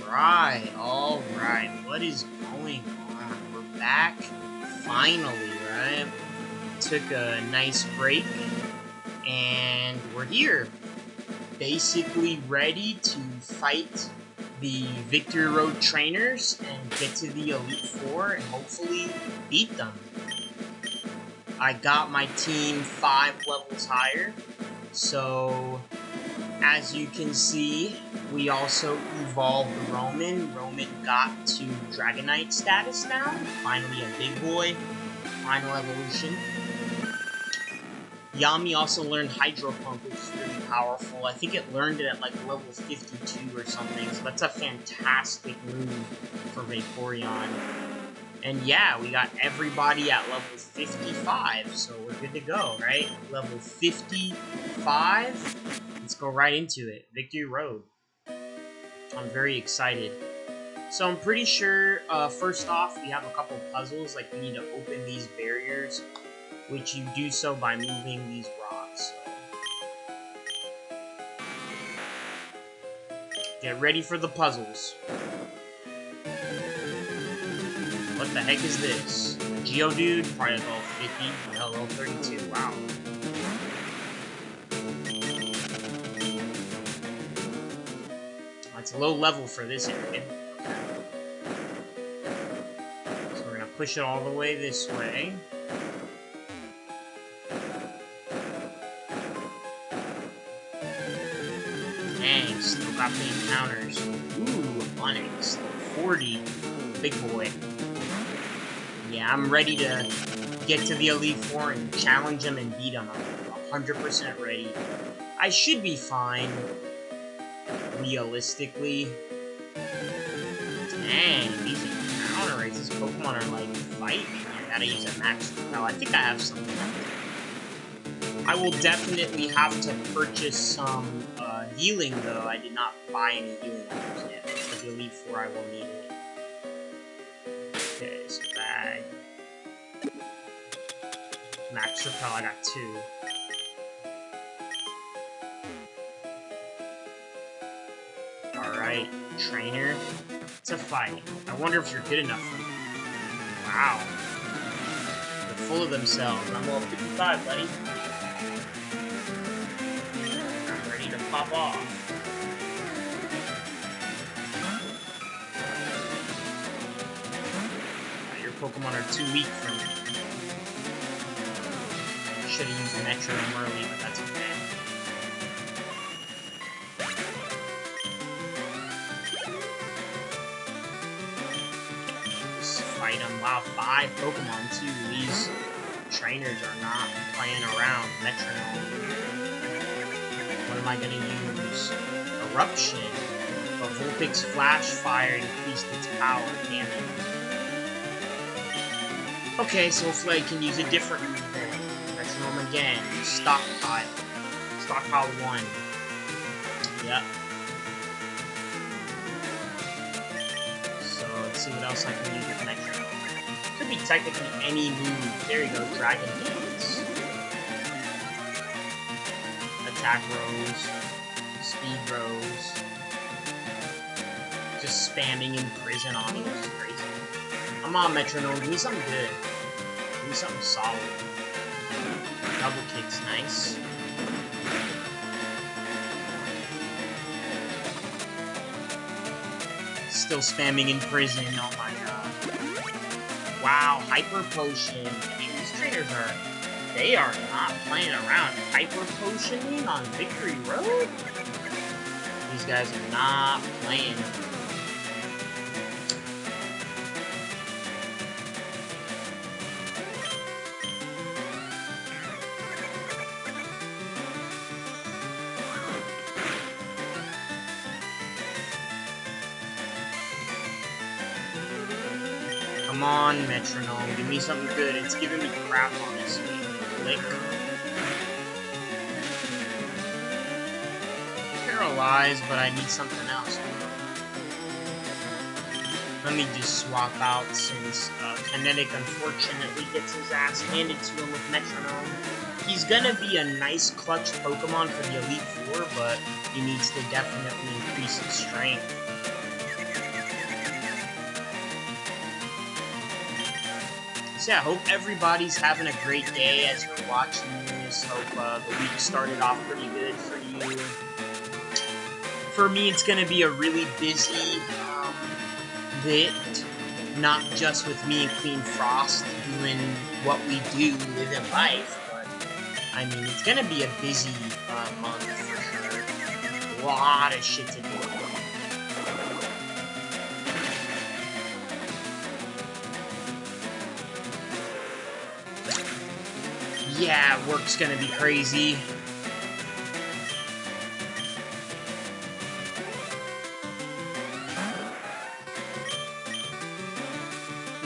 Alright. What is going on? We're back. Finally, right? Took a nice break. And we're here. Basically ready to fight the Victory Road trainers and get to the Elite Four and hopefully beat them. I got my team 5 levels higher. So, as you can see, we also evolved Roman. Roman got to Dragonite status now. Finally a big boy. Final evolution. Yami also learned Hydro Pump, which is really powerful. I think it learned it at like level 52 or something. So that's a fantastic move for Vaporeon. And yeah, we got everybody at level 55, so we're good to go, right? Level 55. Let's go right into it. Victory Road. I'm very excited. So I'm pretty sure, first off, we have a couple puzzles, like we need to open these barriers, which you do so by moving these rocks. Get ready for the puzzles. What the heck is this? Geodude, probably level 50, level 32, wow. It's a low level for this area. So we're gonna push it all the way this way. Dang, still got the encounters. Ooh, Onix, 40, big boy. Yeah, I'm ready to get to the Elite Four and challenge them and beat them. I'm 100% ready. I should be fine. Realistically. Dang, these encounter rates, these Pokemon are like fighting. I gotta use a max repel. I think I have something. I will definitely have to purchase some healing though. I did not buy any healing items yet. For the Elite Four, I will need it. Okay, so bag. Max repel, I got 2. Alright, trainer. It's a fight. I wonder if you're good enough for me. Wow. They're full of themselves. I'm level 55, buddy. I'm ready to pop off. Your Pokemon are too weak for me. Should have used Metronome early, but that's okay. Fight them. Wow, 5 Pokemon too. These trainers are not playing around. Metronome. What am I gonna use? Eruption. But Vulpix Flash Fire increased its power. Damn it. Okay, so hopefully I can use a different move then. Metronome again. Stockpile. Stockpile 1. Yep. See what else I can use with Metronome. Could be technically any move. There you go, Dragon Dance. Attack Rose. Speed Rose. Just spamming Imprison on me, which is crazy. Come on, Metronome, give me something good. Give me something solid. Double Kick's nice. Still spamming Imprison, oh my god. Wow, Hyper Potion. I mean, these trainers they are not playing around. Hyper Potioning on Victory Road? These guys are not playing. Come on, Metronome. Give me something good. It's giving me crap, honestly. Lick. Paralyzed, but I need something else. Let me just swap out since Kinetic unfortunately gets his ass handed to him with Metronome. He's gonna be a nice clutch Pokemon for the Elite Four, but he needs to definitely increase his strength. So yeah, hope everybody's having a great day as you're watching this. Hope the week started off pretty good for you. For me, it's going to be a really busy bit, not just with me and Queen Frost doing what we do, living life, but I mean, it's going to be a busy month for sure. A lot of shit to do. Yeah, work's gonna be crazy.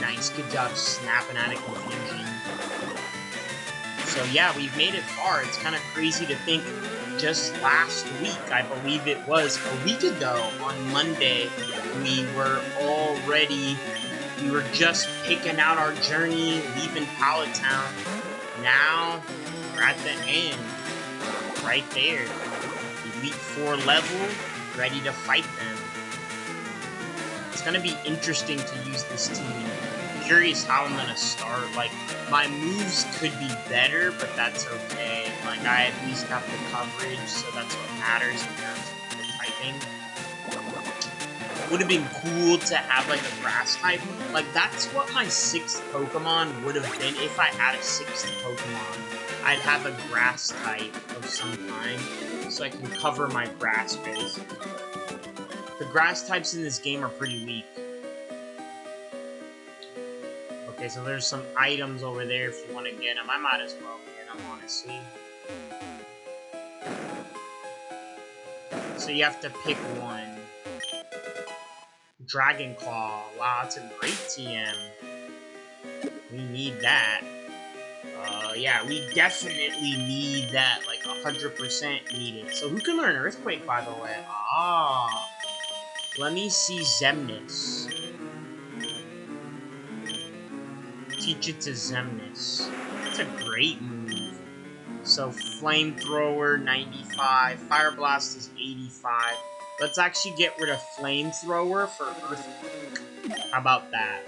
Nice, good job snapping out of confusion. So yeah, we've made it far. It's kind of crazy to think just last week, I believe it was a week ago on Monday, we were just picking out our journey, leaving Pallet Town. Now, we're at the end, right there. Elite 4 level, ready to fight them. It's going to be interesting to use this team. I'm curious how I'm going to start. Like, my moves could be better, but that's okay. Like, I at least got the coverage, so that's what matters in terms of the typing. Would have been cool to have like a grass type. Like that's what my 6th Pokemon would have been if I had a 6th Pokemon. I'd have a grass type of some kind, so I can cover my grass base. The grass types in this game are pretty weak. Okay, so there's some items over there if you want to get them. I might as well get them, honestly. So you have to pick one. Dragon Claw. Wow, that's a great TM. We need that. Yeah, we definitely need that. Like, 100% need it. So who can learn Earthquake, by the way? Ah. Let me see Xemnas. Teach it to Xemnas. That's a great move. So, Flamethrower, 95. Fire Blast is 85. Let's actually get rid of Flamethrower for Earthquake. How about that?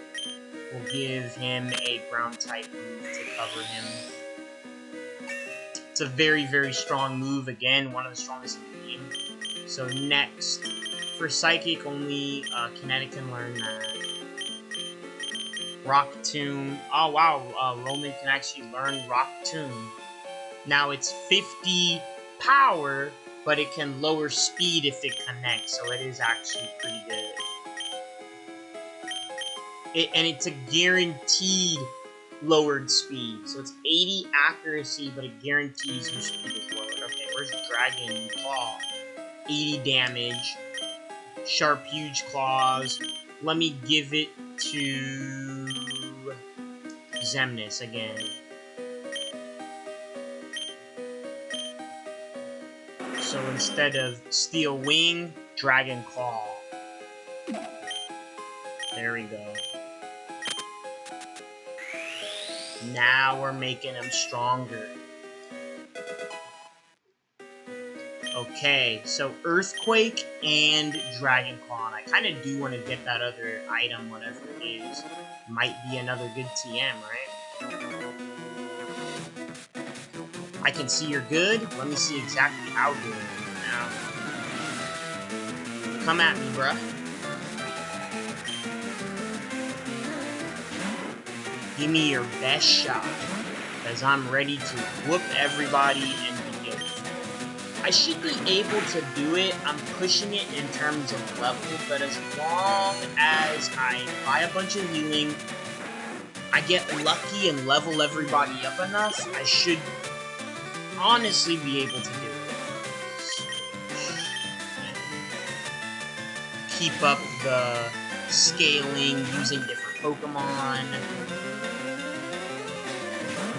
We'll give him a ground type move to cover him. It's a very, very strong move. Again, one of the strongest in the game. So next, for Psychic, only Kinetic can learn that. Rock Tomb. Oh wow, Roman can actually learn Rock Tomb. Now it's 50 power, but it can lower speed if it connects, so it is actually pretty good. And it's a guaranteed lowered speed, so it's 80 accuracy, but it guarantees your speed is lowered. Okay, where's Dragon Claw? 80 damage, sharp, huge claws. Let me give it to Xemnas again. So instead of Steel Wing, Dragon Claw. There we go. Now we're making him stronger. Okay, so Earthquake and Dragon Claw. And I kind of do want to get that other item, whatever it is. Might be another good TM, right? I can see you're good. Let me see exactly how good. Now, come at me, bruh. Give me your best shot, because I'm ready to whoop everybody and be good. I should be able to do it. I'm pushing it in terms of level, but as long as I buy a bunch of healing, I get lucky and level everybody up enough, I should honestly be able to do it. Keep up the scaling using different Pokemon.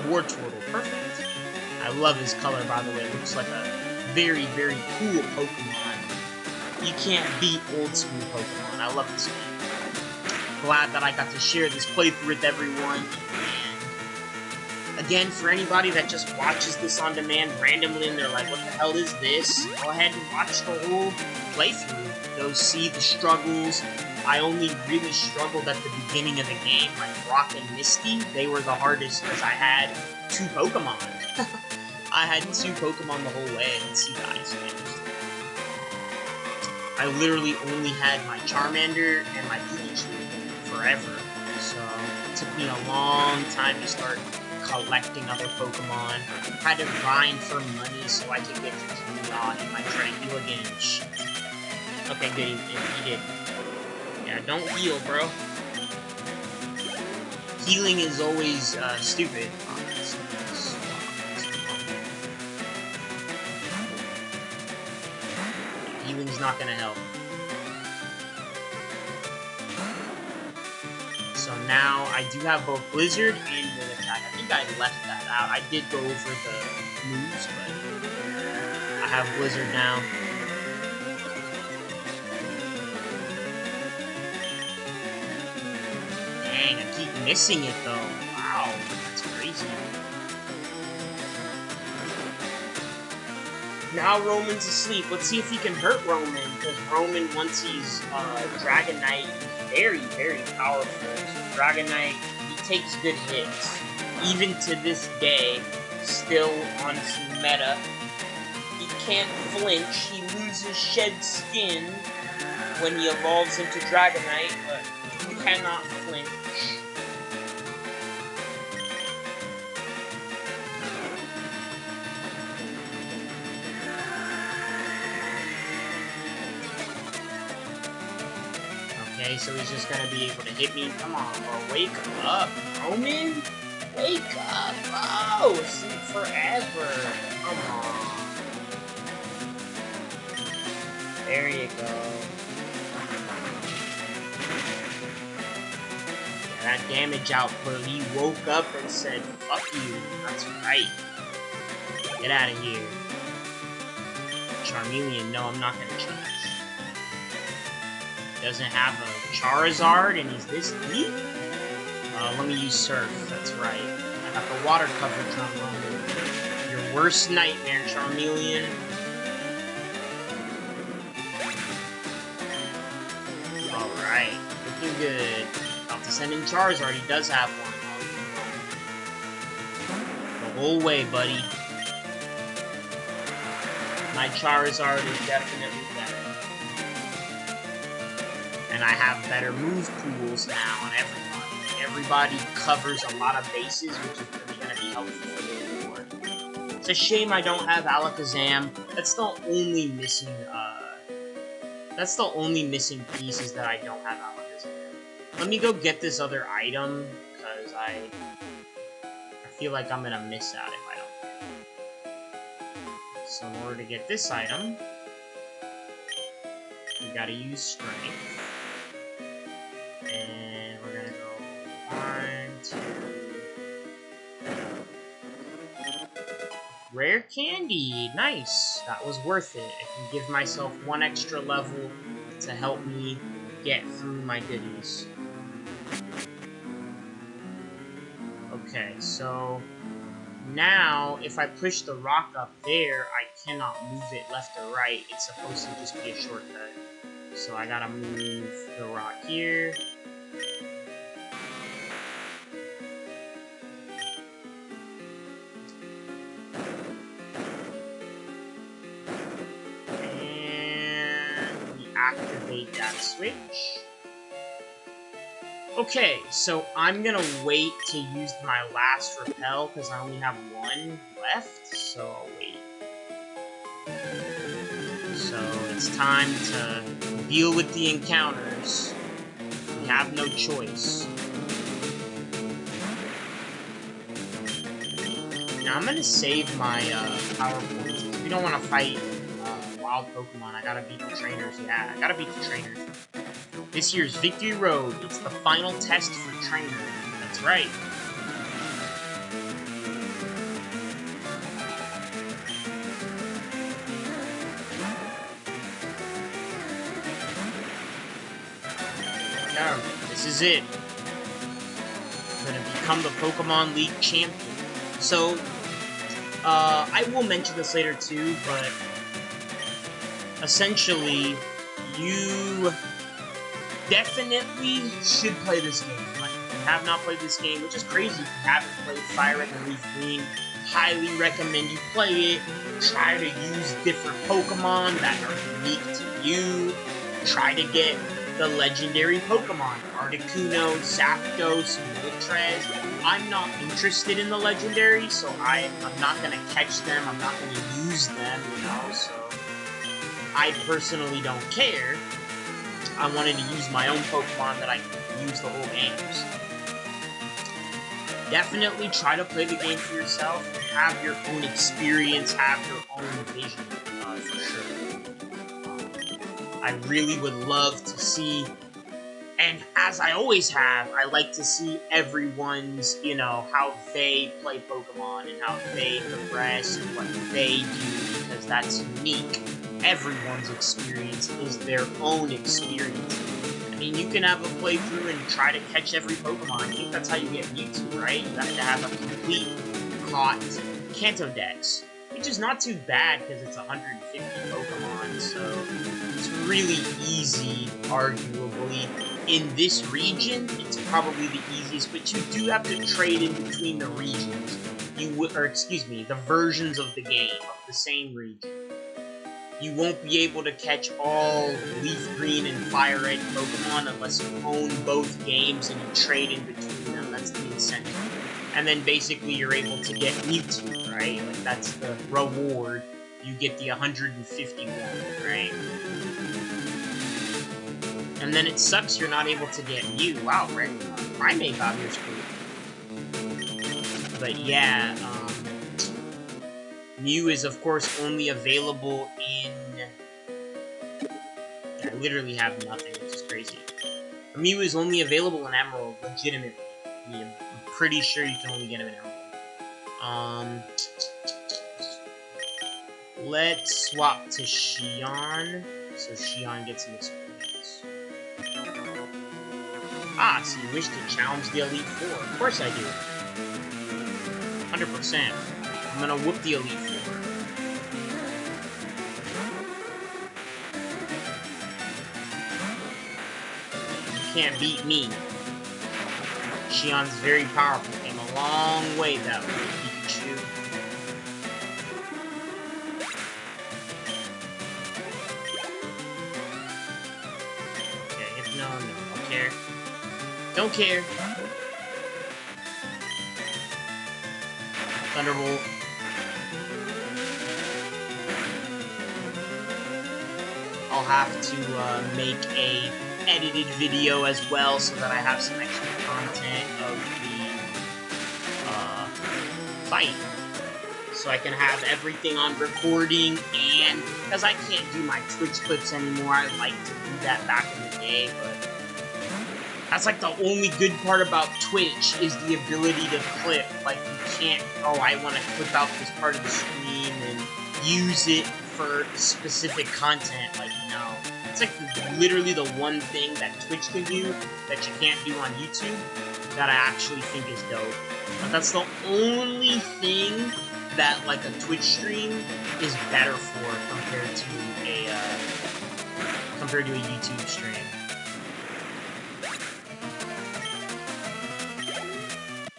War Turtle, perfect. I love his color, by the way. It looks like a very, very cool Pokemon. You can't beat old school Pokemon. I love this game. Glad that I got to share this playthrough with everyone. And again, for anybody that just watches this on demand randomly and they're like, what the hell is this? Go ahead and watch the whole playthrough. go see the struggles. I only really struggled at the beginning of the game, like Rock and Misty. They were the hardest because I had 2 Pokemon. I had 2 Pokemon the whole way. Let's see the ice moves. I literally only had my Charmander and my Pikachu forever. So it took me a long time to start collecting other Pokemon. I had to grind for money so I could get to he might try to heal again. Shit. Okay, good. He did. Yeah, don't heal, bro. Healing is always stupid. Healing's not gonna help. So now I do have both Blizzard and Wind Attack. I think I left that out. I did go over the moves, but I have Blizzard now. Dang, I keep missing it though. Wow, that's crazy. Now Roman's asleep. Let's see if he can hurt Roman, because Roman, once he's Dragonite, he's very, very powerful. So Dragonite, he takes good hits. Even to this day, still on some meta. He can't flinch. He loses shed skin when he evolves into Dragonite, but he cannot flinch. Okay, so he's just gonna be able to hit me. Come on, bro. Wake up, Roman. Wake up, bro. Sleep forever. Come on. There you go. Yeah, that damage output, he woke up and said, fuck you. That's right. Get out of here. Charmeleon, no, I'm not gonna charge. Doesn't have a Charizard and he's this deep? Let me use Surf, that's right. I got the water coverage on Roman. Your worst nightmare, Charmeleon. Alright, looking good. About to send in Charizard, he does have one. The whole way, buddy. My Charizard is definitely better. And I have better move pools now on everybody. Everybody covers a lot of bases, which is really going to be helpful for the board. It's a shame I don't have Alakazam. That's the only missing, piece is that I don't have Alakazam. Let me go get this other item, because I feel like I'm going to miss out if I don't. So in order to get this item, we got to use Strength. And we're gonna go 1, 2. Rare candy! Nice! That was worth it. I can give myself 1 extra level to help me get through my goodies. Okay, so now if I push the rock up there, I cannot move it left or right. It's supposed to just be a shortcut. So I gotta move the rock here. Activate that switch. Okay, so I'm gonna wait to use my last repel because I only have 1 left, so I'll wait. So it's time to deal with the encounters. We have no choice. Now I'm gonna save my power points. We don't want to fight wild Pokemon. I gotta beat the trainers. Yeah, I gotta beat the trainers. This year's Victory Road. It's the final test for trainer. That's right. Yeah, this is it. I'm gonna become the Pokemon League champion. So, I will mention this later too, but essentially, you definitely should play this game. Like, if you have not played this game, which is crazy if you haven't played Fire Red and Leaf Green, highly recommend you play it. Try to use different Pokemon that are unique to you. Try to get the legendary Pokemon, Articuno, Zapdos, Moltres. I'm not interested in the legendary, so I'm not going to catch them, I'm not going to use them, you know, so I personally don't care. I wanted to use my own Pokemon that I can use the whole game. So definitely try to play the game for yourself, have your own experience, have your own vision, for sure. I really would love to see, and as I always have, I like to see everyone's, you know, how they play Pokemon and how they progress and what they do, because that's unique. Everyone's experience is their own experience. I mean, you can have a playthrough and try to catch every Pokemon. I think that's how you get Mewtwo, right? You have to have a complete caught Kanto Dex, which is not too bad because it's 150 Pokemon, so it's really easy, arguably. In this region, it's probably the easiest, but you do have to trade in between the regions. The versions of the game, of the same region. You won't be able to catch all Leaf Green and Fire Red Pokemon unless you own both games and you trade in between them. That's the incentive. And then basically you're able to get Mewtwo, right? Like, that's the reward. You get the 151, right? And then it sucks you're not able to get Mew. Wow, right? Primate out here's cool. But yeah, Mew is, of course, only available in... I literally have nothing, which is crazy. Mew is only available in Emerald, legitimately. I mean, I'm pretty sure you can only get him in Emerald. Let's swap to Xion, so Xion gets some experience. Ah, so you wish to challenge the Elite Four. Of course I do. 100%. I'm gonna whoop the Elite Four. You can't beat me. Xion's very powerful. Came a long way that way, Pikachu. Okay, no, don't care. Don't care. Thunderbolt. I'll have to make a edited video as well so that I have some extra content of the fight. So I can have everything on recording, and because I can't do my Twitch clips anymore, I like to do that back in the day, but that's like the only good part about Twitch is the ability to clip. Like, you can't, oh, I want to clip out this part of the stream and use it for specific content. Like, no. It's like literally the one thing that Twitch can do that you can't do on YouTube that I actually think is dope. But that's the only thing that, like, a Twitch stream is better for compared to a YouTube stream.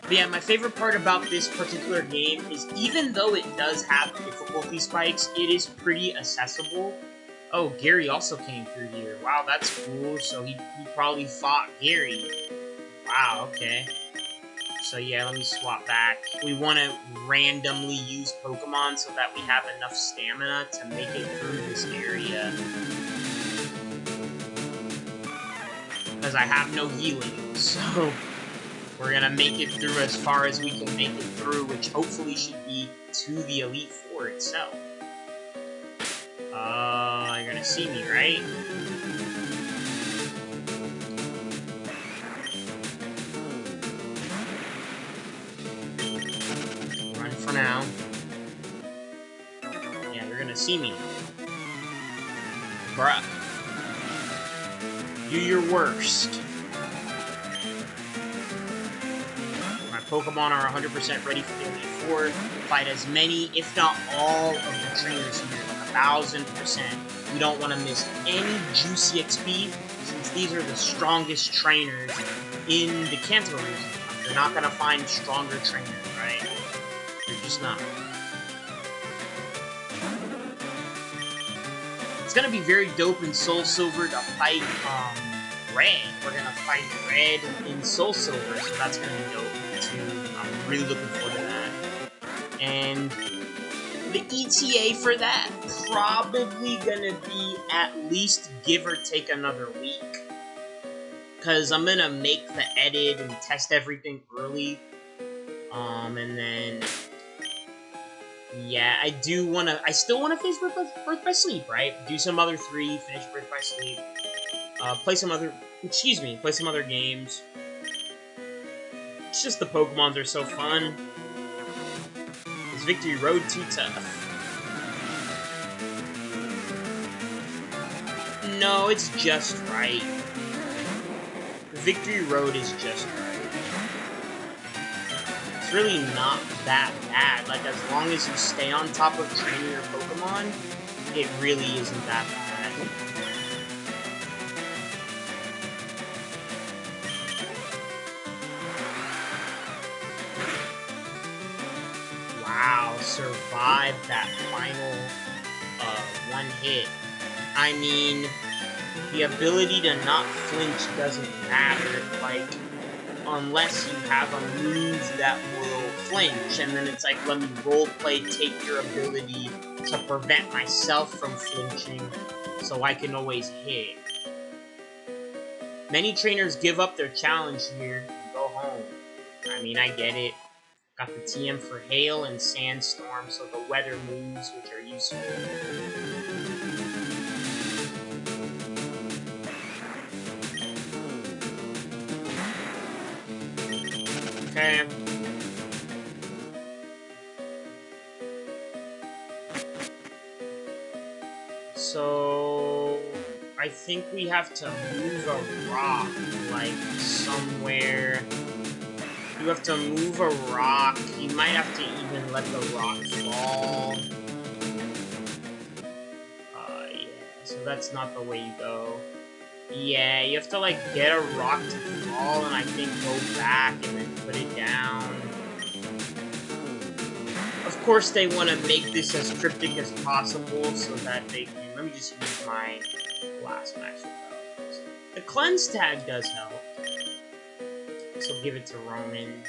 But yeah, my favorite part about this particular game is even though it does have difficulty spikes, it is pretty accessible. Oh, Gary also came through here. Wow, that's cool. So he probably fought Gary. Wow, okay. So yeah, let me swap back. We want to randomly use Pokemon so that we have enough stamina to make it through this area. Because I have no healing, so we're gonna make it through as far as we can make it through, which hopefully should be to the Elite Four itself. You're gonna see me, right? Run for now. Yeah, you're gonna see me. Bruh. Do your worst. My Pokemon are 100% ready for the Elite Four. Fight as many, if not all, of the trainers here. 1000%. You don't want to miss any juicy XP, since these are the strongest trainers in the Kanto region. You're not going to find stronger trainers, right? You're just not. It's going to be very dope in Soul Silver to fight Red. We're going to fight Red in Soul Silver, so that's going to be dope too. I'm really looking forward to that. And the ETA for that, probably gonna be at least give or take another week. Because I'm gonna make the edit and test everything early. And then... yeah, I still wanna finish Birth by Sleep, right? Do some other 3, finish Birth by Sleep. Play some other games. It's just the Pokemons are so fun. Is Victory Road too tough? No, it's just right. Victory Road is just right. It's really not that bad. Like, as long as you stay on top of training your Pokemon, it really isn't that bad. Wow, survived that final one hit. I mean, the ability to not flinch doesn't matter, like, unless you have a move that will flinch, and then it's like, let me roleplay, take your ability to prevent myself from flinching, so I can always hit. Many trainers give up their challenge here and go home. I mean, I get it. Got the TM for Hail and Sandstorm, so the weather moves, which are useful. Okay. So... I think we have to move a rock, like, somewhere... You have to move a rock. You might have to even let the rock fall. Yeah. So that's not the way you go. Yeah, you have to, like, get a rock to fall and I think go back and then put it down. Of course they want to make this as cryptic as possible so that they can... Let me just use my last max repels. The cleanse tag does help. So give it to Roman.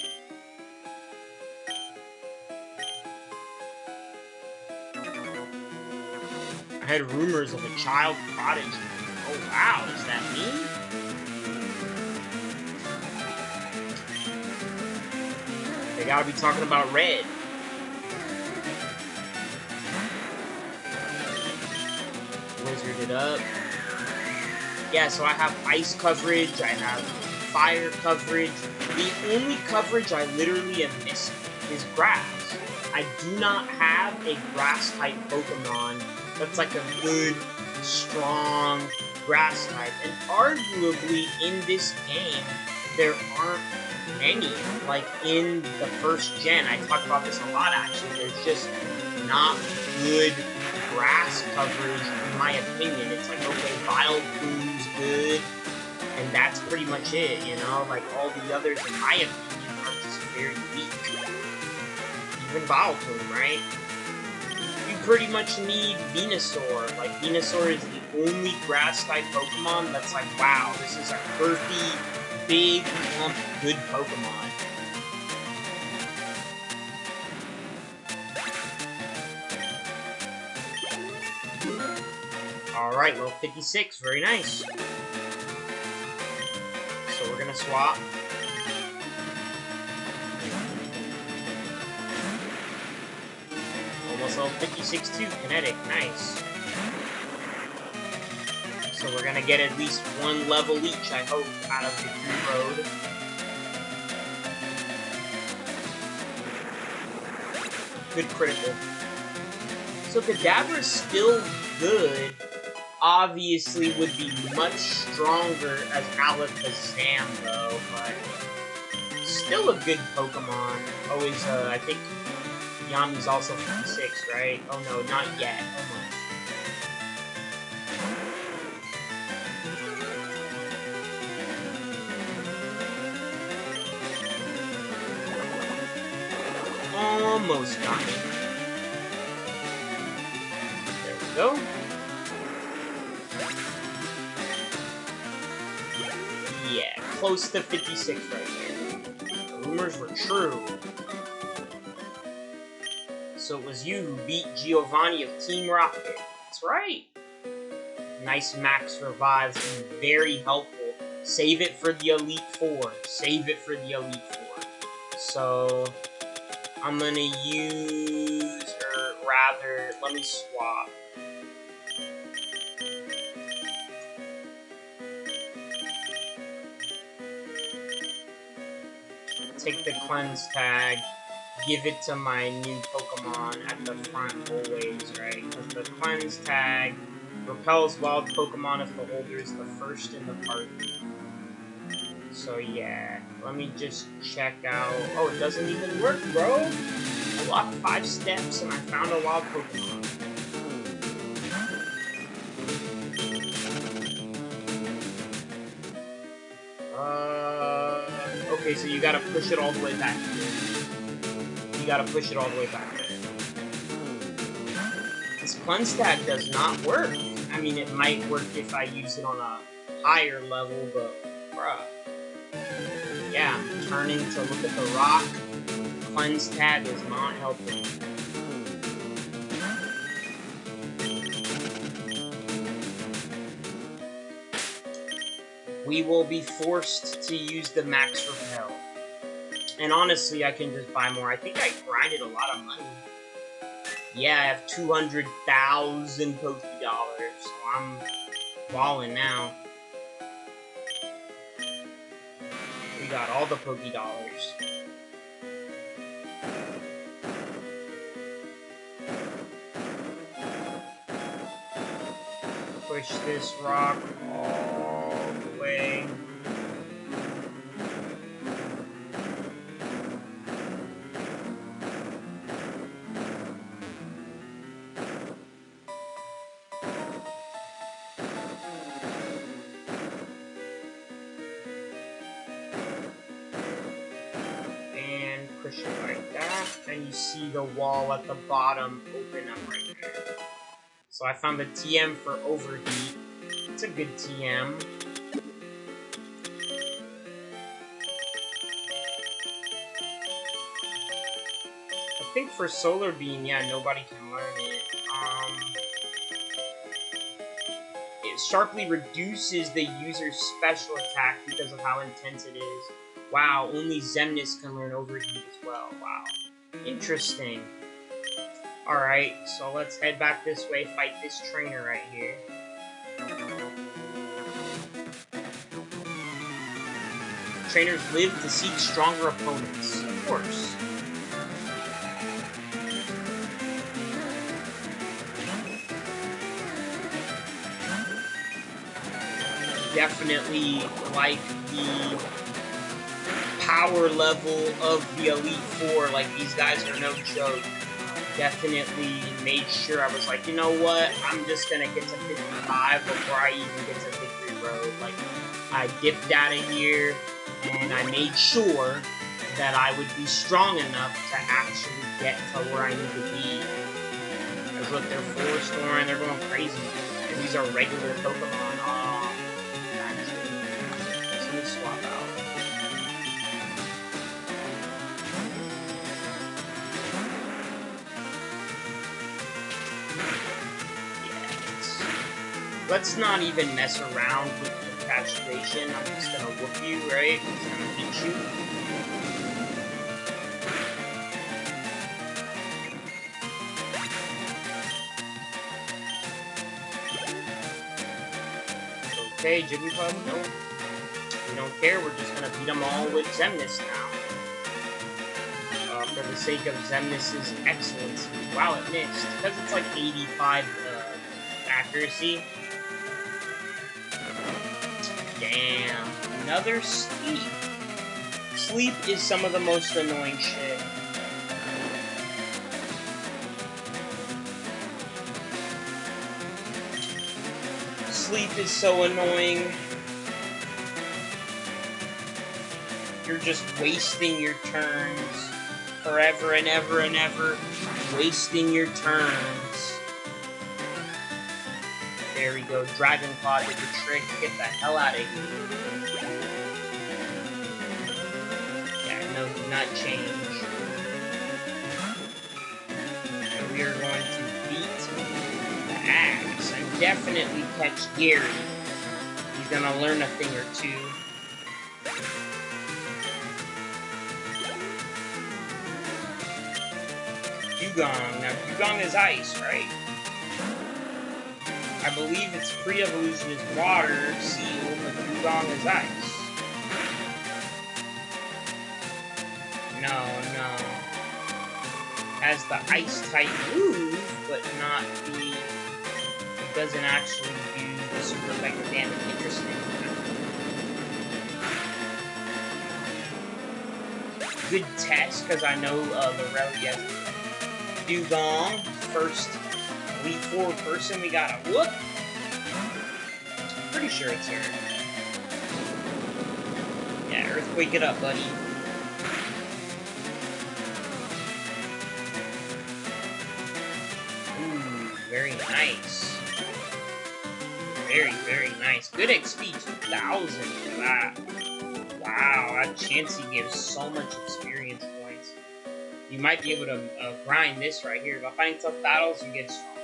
I heard rumors of a child prodigy. Oh wow, is that me? They gotta be talking about Red. Wizard it up. Yeah, so I have ice coverage, I have fire coverage. The only coverage I literally am missing is grass. I do not have a grass-type Pokemon that's like a good, strong grass type. And arguably, in this game, there aren't many. Like, in the first gen, I talk about this a lot, actually, there's just not good grass coverage, in my opinion. It's like, okay, Vileplume's good, and that's pretty much it, you know? Like, all the others, in my opinion, are just very weak. Even Vileplume, right? You pretty much need Venusaur. Like, Venusaur is the only grass-type Pokemon that's like, wow, this is a earthy, big, plump, good Pokemon. Alright, level 56, very nice. So we're gonna swap. Almost level 56 too, kinetic, nice. So we're gonna get at least one level each, I hope, out of Victory Road. Good critical. So Kadabra's still good. Obviously would be much stronger as Alakazam though, but still a good Pokemon. Always, I think Yami's also 56, right? Oh no, not yet. Almost. Almost got it. There we go. Yeah, close to 56 right there. The rumors were true. So it was you who beat Giovanni of Team Rocket. That's right. Nice max revives. Very helpful. Save it for the Elite Four. Save it for the Elite Four. So I'm gonna use, or rather, let me swap. Take the cleanse tag, give it to my new Pokemon at the front always, right? Because the cleanse tag repels wild Pokemon if the holder is the first in the party. So yeah, let me just check out. Oh, it doesn't even work, bro! I walked 5 steps and I found a wild Pokemon. Okay, so you gotta push it all the way back here. You gotta push it all the way back there. This cleanse tag does not work. I mean, it might work if I use it on a higher level, but bruh. Yeah, I'm turning to look at the rock. Cleanse tag is not helping. We will be forced to use the max repel. And honestly, I can just buy more. I think I grinded a lot of money. Yeah, I have 200,000 Poké Dollars, so I'm balling now. We got all the Poké Dollars. Push this rock all the way. And push it like that, and you see the wall at the bottom open up right there. So I found the TM for Overheat. It's a good TM. I think for Solar Beam, yeah, nobody can learn it. It sharply reduces the user's special attack because of how intense it is. Wow, only Xemnas can learn Overheat as well. Wow. Interesting. Alright, so let's head back this way, fight this trainer right here. Trainers live to seek stronger opponents, of course. Definitely like the power level of the Elite Four. Like, these guys are no joke. Definitely made sure I was like, you know what? I'm just gonna get to 55 before I even get to Victory Road. Like, I dipped out of here, and I made sure that I would be strong enough to actually get to where I need to be. Because look, they're full restoring, they're going crazy. And these are regular Pokemon. Oh, actually, let me swap out. Let's not even mess around with the castration. I'm just gonna whoop you, right? I'm just gonna hit you. Okay, Jigglypuff, nope. We don't care, we're just gonna beat them all with Xemnas now. For the sake of Xemnas' excellence. Wow, it missed. Because it's like 85 accuracy. Damn. Another sleep. Sleep is some of the most annoying shit. sleep is so annoying. You're just wasting your turns forever and ever and ever. Wasting your turns. There we go. Dragon Claw did the trick. Get the hell out of here. Yeah, no, do not change. And we are going to beat the axe and definitely catch Gary. He's gonna learn a thing or two. Dugong. Now, Dugong is ice, right? I believe its pre-evolution is water, seal, but Dugong is ice. No. Has the ice type move, but not the... It doesn't actually do the super effective damage. Interesting. Good test, because I know the relic has Dugong, first Elite Four person we got a whoop. Pretty sure it's her. Yeah, Earthquake it up, buddy. Ooh, very nice. Very, very nice. Good XP, 2,000 for that. Wow, that Chansey gives so much experience points. You might be able to grind this right here. By fighting tough battles, you get stronger.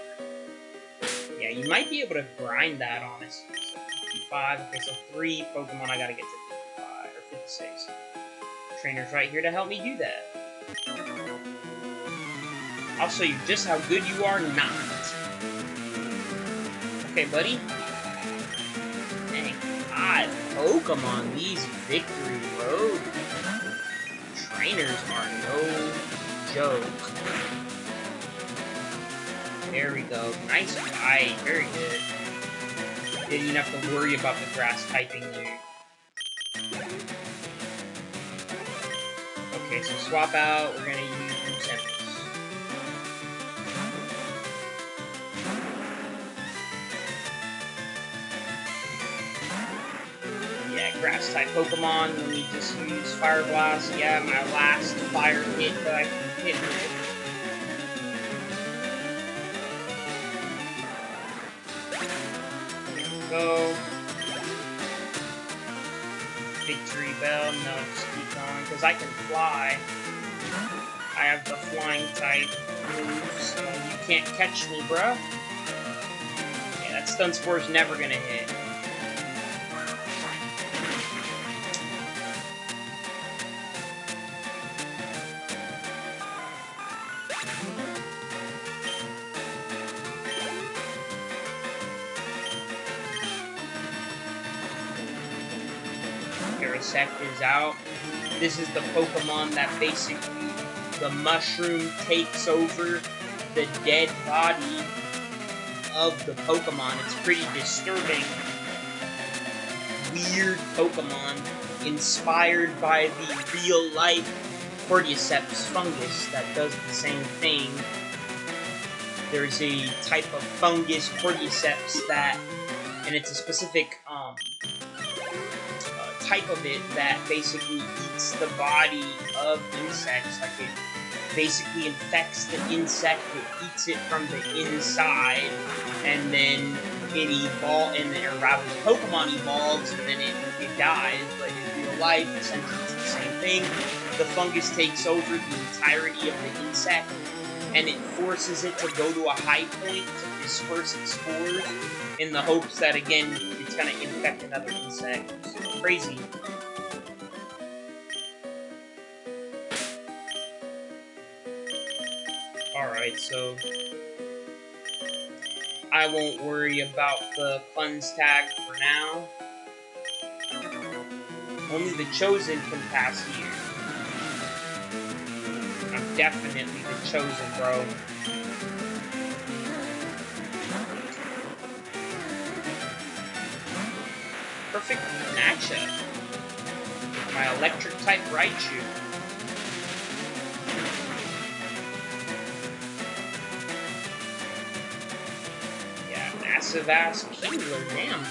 Yeah, you might be able to grind that, honestly. So 55. Okay, so 3 Pokemon I gotta get to 55 or 56. Trainer's right here to help me do that. I'll show you just how good you are not. Okay, buddy. Dang, 5 Pokemon. These Victory Road trainers are no joke. There we go. Nice fight. Very good. Didn't even have to worry about the grass typing there. Okay, so swap out. We're gonna use Tempest. Yeah, grass type Pokemon. Let me just use Fire Blast. Yeah, my last fire hit that I can hit with. Go. Victory Bell. No, just keep going. Because I can fly. I have the flying type moves. So you can't catch me, bruh. Yeah, that stun spore is never gonna hit. Parasect is out. This is the Pokemon that basically the mushroom takes over the dead body of the Pokemon. It's pretty disturbing. Weird Pokemon inspired by the real-life Cordyceps fungus that does the same thing. There's a type of fungus, Cordyceps, that, and it's a specific type of it that basically eats the body of insects. Like, it basically infects the insect, it eats it from the inside, and then it evolves, and then, or rather, the Pokemon evolves, and then it dies. But in real life, essentially it's the same thing. The fungus takes over the entirety of the insect, and it forces it to go to a high point to disperse its spores in the hopes that, again, it's going to infect another insect. It's crazy. Alright, so I won't worry about the cleanse tag for now. Only the chosen can pass here. I'm definitely the chosen, bro. Perfect matchup. My electric type Raichu. Yeah, massive-ass Kingler, damn.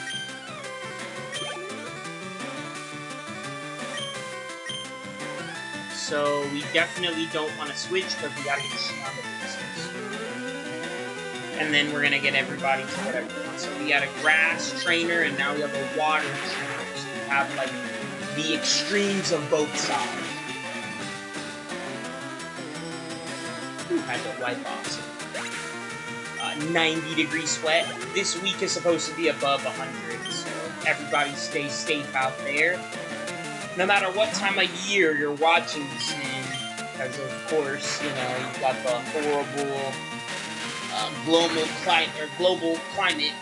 So we definitely don't want to switch because we gotta get shit on the bases. And then we're gonna get everybody to whatever we want. So we got a grass trainer and now we have a water trainer. So we have like the extremes of both sides. Ooh, had to wipe off some 90-degree sweat. This week is supposed to be above 100, so everybody stay safe out there. No matter what time of year you're watching this in, because of course, you know, you've got the horrible global climate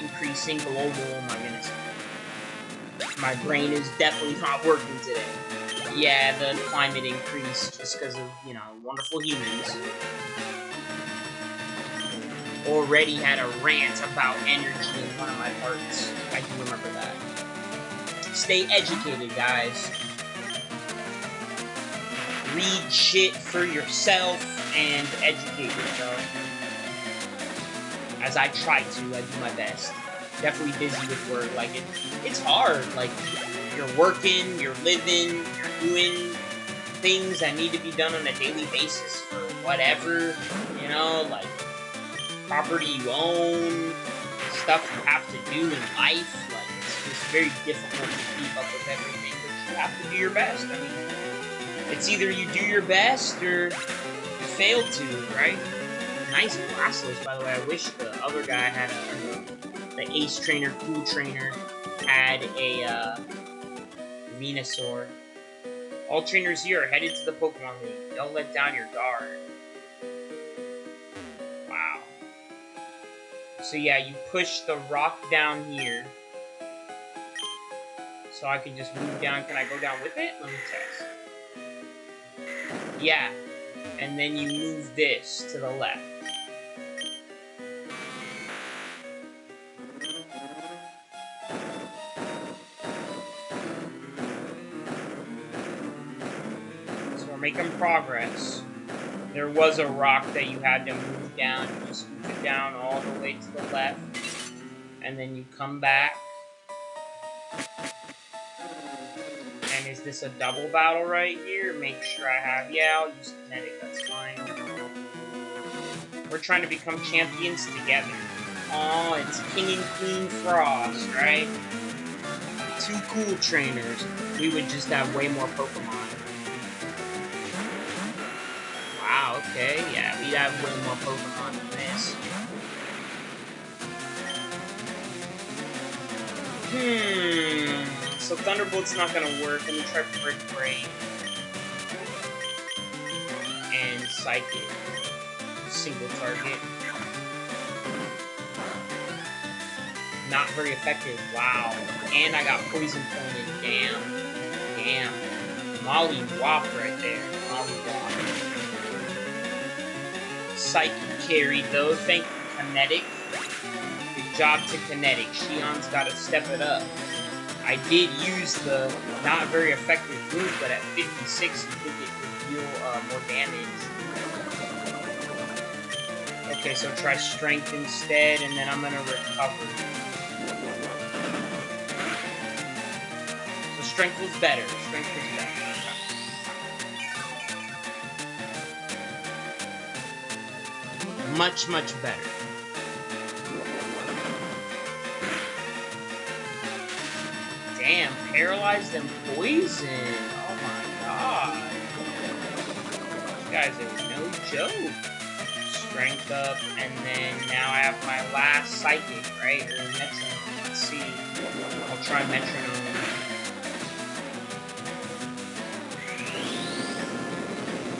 increasing. Oh my goodness. My brain is definitely not working today. Yeah, the climate increase just because of, you know, wonderful humans. Already had a rant about energy in one of my parts. I do remember that. Stay educated, guys. Read shit for yourself and educate yourself. As I try to, I do my best. Definitely busy with work. Like, it's hard. Like, you're working, you're living, you're doing things that need to be done on a daily basis for whatever, you know, like property you own, stuff you have to do in life. Like, it's just very difficult to keep up with everything, but you have to do your best. I mean, it's either you do your best or you fail to, right? Nice glasses, by the way. I wish the other guy had the Ace Trainer, Cool Trainer, had a Venusaur. All trainers here are headed to the Pokemon League. Don't let down your guard. Wow. So yeah, you push the rock down here. So I can just move down. Can I go down with it? Let me test. Yeah. And then you move this to the left. Making progress. There was a rock that you had to move down. You just move it down all the way to the left. And then you come back. And is this a double battle right here? Make sure I have... Yeah, I'll use kinetic. That's fine. We're trying to become champions together. Oh, it's King and Queen Frost, right? 2 cool trainers. We would just have way more Pokemon. Wow, okay, yeah, we'd have way more Pokemon than this. So Thunderbolt's not gonna work. Let me try Brick Break. And Psychic. Single target. Not very effective, wow. And I got Poison Pointed, damn. Damn. Molly Wop right there. Molly Wop. Psychic carried though. Thank you, Kinetic. Good job to Kinetic. Shion's got to step it up. I did use the not very effective move, but at 56 you think it would deal more damage. Okay, so try Strength instead, and then I'm gonna recover. So Strength was better. Strength was better. Much, much better. Damn, paralyzed and poison. Oh my god. You guys are no joke. Strength up, and then now I have my last Psychic, right? Or Metronome. Let's see. I'll try Metronome.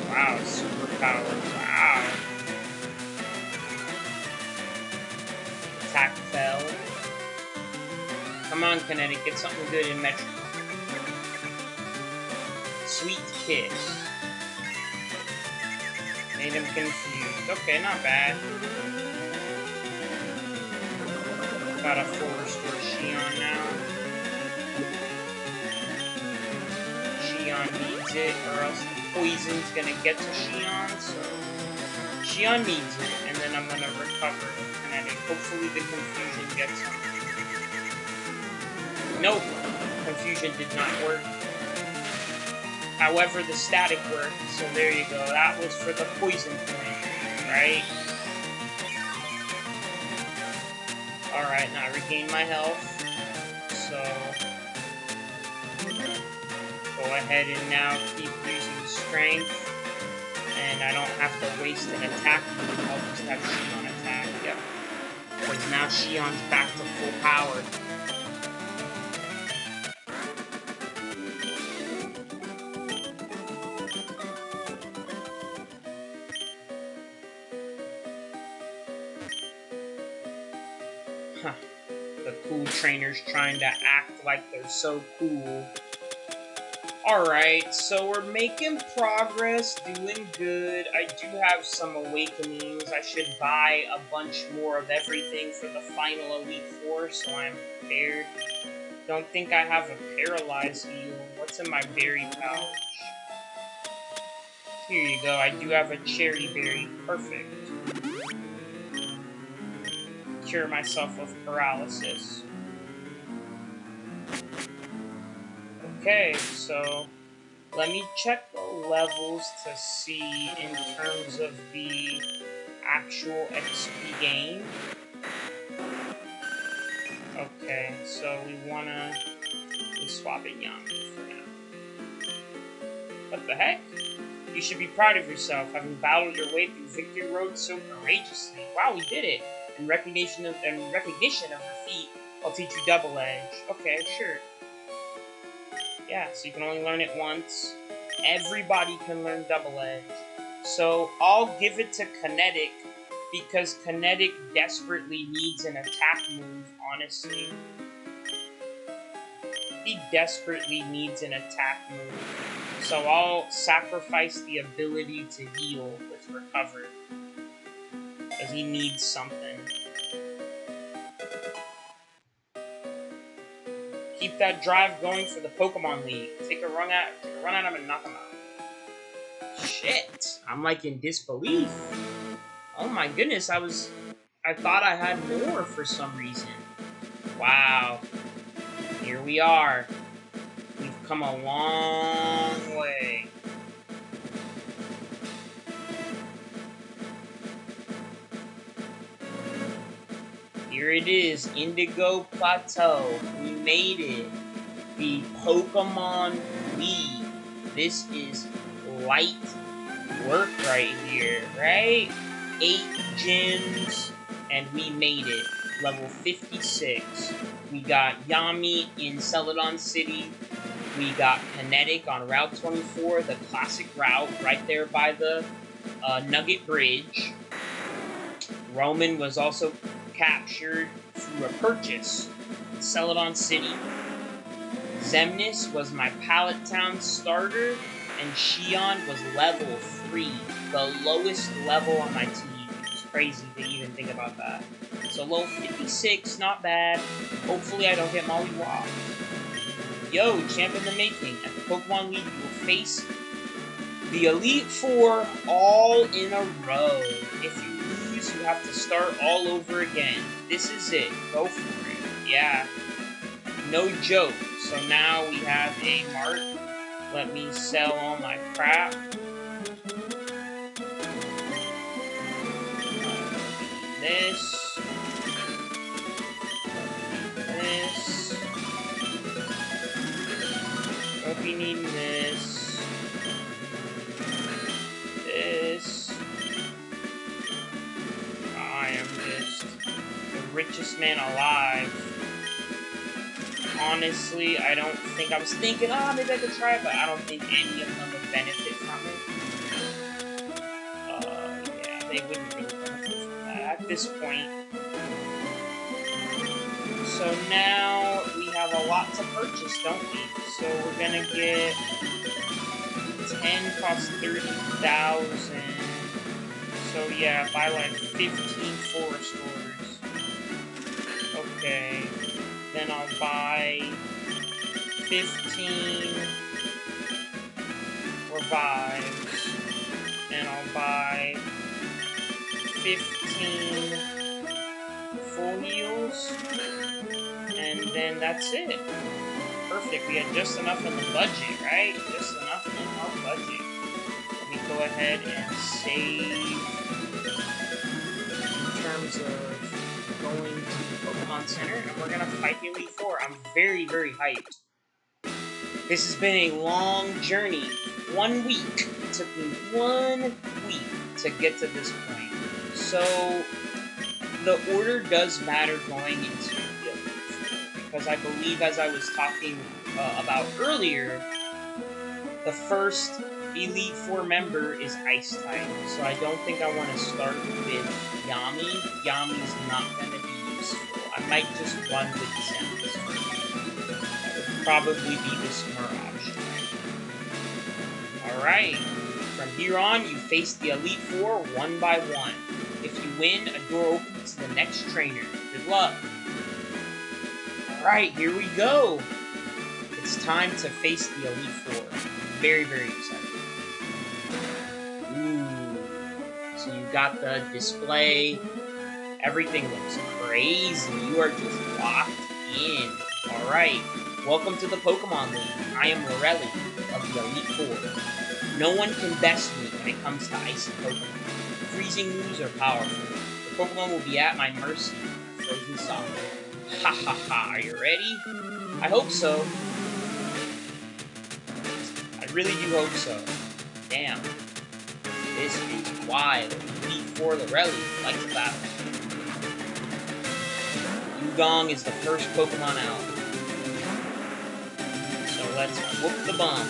Wow, superpower. Wow. Attack fell. Come on, Kinetic, get something good in Metro. Sweet Kiss. Made him confused. Okay, not bad. Got a full restore Shion now. Shion needs it, or else the poison's gonna get to Shion, so... Shion needs it, and then I'm gonna recover Kinetic. Hopefully the confusion gets him. Nope. Confusion did not work. However, the static worked, so there you go. That was for the poison point, right? Alright, now I regain my health. So, go ahead and now keep using strength. And I don't have to waste an attack move. I'll just have Shion attack. Yep. Because now Shion's back to full power. Huh. The cool trainers trying to act like they're so cool. Alright, so we're making progress, doing good. I do have some awakenings. I should buy a bunch more of everything for the final Elite Four, so I'm prepared. Don't think I have a paralyzed heal. What's in my berry pouch? Here you go, I do have a cherry berry. Perfect. Cure myself of paralysis. Okay, so let me check the levels to see in terms of the actual XP gain. Okay, so we wanna swap it Yami for now. What the heck? You should be proud of yourself, having battled your way through Victory Road so courageously. Wow, we did it! In recognition of defeat, I'll teach you Double Edge. Okay, sure. Yeah, so you can only learn it once. Everybody can learn Double Edge. So I'll give it to Kinetic, because Kinetic desperately needs an attack move, honestly. He desperately needs an attack move. So I'll sacrifice the ability to heal with Recover. Because he needs something. Keep that drive going for the Pokemon League. Take a run at him and knock him out. Shit! I'm like in disbelief. Oh my goodness, I thought I had more for some reason. Wow. Here we are. We've come a long way. Here it is, Indigo Plateau. We made it. The Pokemon League. This is light work right here, right? 8 gyms, and we made it. Level 56. We got Yami in Celadon City. We got Kinetic on Route 24, the classic route, right there by the Nugget Bridge. Roman was also captured through a purchase in Celadon City. Zemnis was my Pallet Town starter, and Shion was level 3, the lowest level on my team. It's crazy to even think about that. So low 56, not bad. Hopefully I don't get mollywopped. Yo, champ in the making. At the Pokemon League, you will face the Elite Four all in a row. If you lose, you have to start all over again. This is it. Go for it. Yeah. No joke. So now we have a mart. Let me sell all my crap. This. This. Don't be needing this. This. I am just the richest man alive. Honestly, I don't think I was thinking, oh, maybe I could try it, but I don't think any of them would benefit from it. Yeah, they wouldn't really benefit from that at this point. So now we have a lot to purchase, don't we? So we're gonna get 10 costs 30,000. So yeah, buy like 15 forest ores. Okay. Then I'll buy 15 revives. And I'll buy 15 full heals, and then that's it. Perfect. We had just enough in the budget, right? Just enough in our budget. Let me go ahead and save in terms of going to the Pokemon Center, and we're gonna fight the Elite Four. I'm very, very hyped. This has been a long journey. 1 week. It took me 1 week to get to this point. So, the order does matter going into the Elite Four, because I believe, as I was talking about earlier, the first Elite Four member is Ice type. So I don't think I want to start with Yami. Yami's not going to be useful. I might just run with Xemnas. That would probably be the smart option. Alright. From here on, you face the Elite Four one by one. If you win, a door opens to the next trainer. Good luck. Alright, here we go. It's time to face the Elite Four. Very, very excited. Ooh. So you got the display. Everything looks crazy. You are just locked in. Alright. Welcome to the Pokemon League. I am Lorelli of the Elite Four. No one can best me when it comes to icy Pokemon. Freezing moves are powerful. The Pokemon will be at my mercy. Frozen Solid. Ha ha ha. Are you ready? I hope so. I really do hope so. Damn. This is wild. Elite Four Lorelli likes a battle. Dugong is the first Pokemon out. So let's whoop the bum.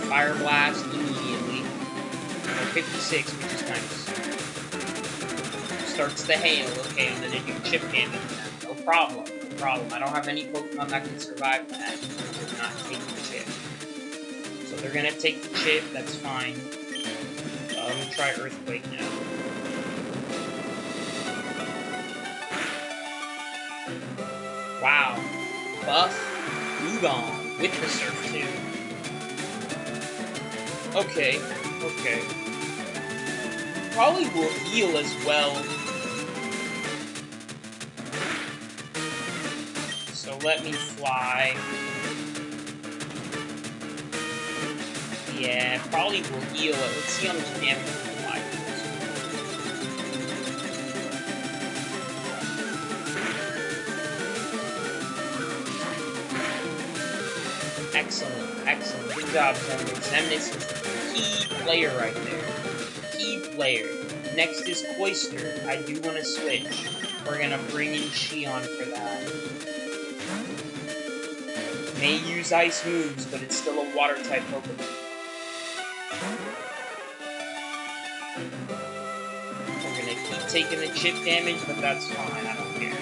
Fire Blast immediately. 56, which is nice. Starts the hail. Okay, I'm gonna do chip damage now. No problem. No problem. I don't have any Pokemon that can survive that. They're not taking the chip. So they're gonna take the chip. That's fine. I'm gonna try Earthquake now. Wow. Buff Dugong with the Surf too. Okay, okay. Probably will heal as well. So let me fly. Yeah, probably will heal it. Let's see how much damage we can fly. Excellent, excellent. Good job, Xemnas. Xemnas is the key player right there. Key player. Next is Cloyster. I do want to switch. We're going to bring in Shion for that. May use ice moves, but it's still a water-type Pokemon. We're going to keep taking the chip damage, but that's fine. I don't care.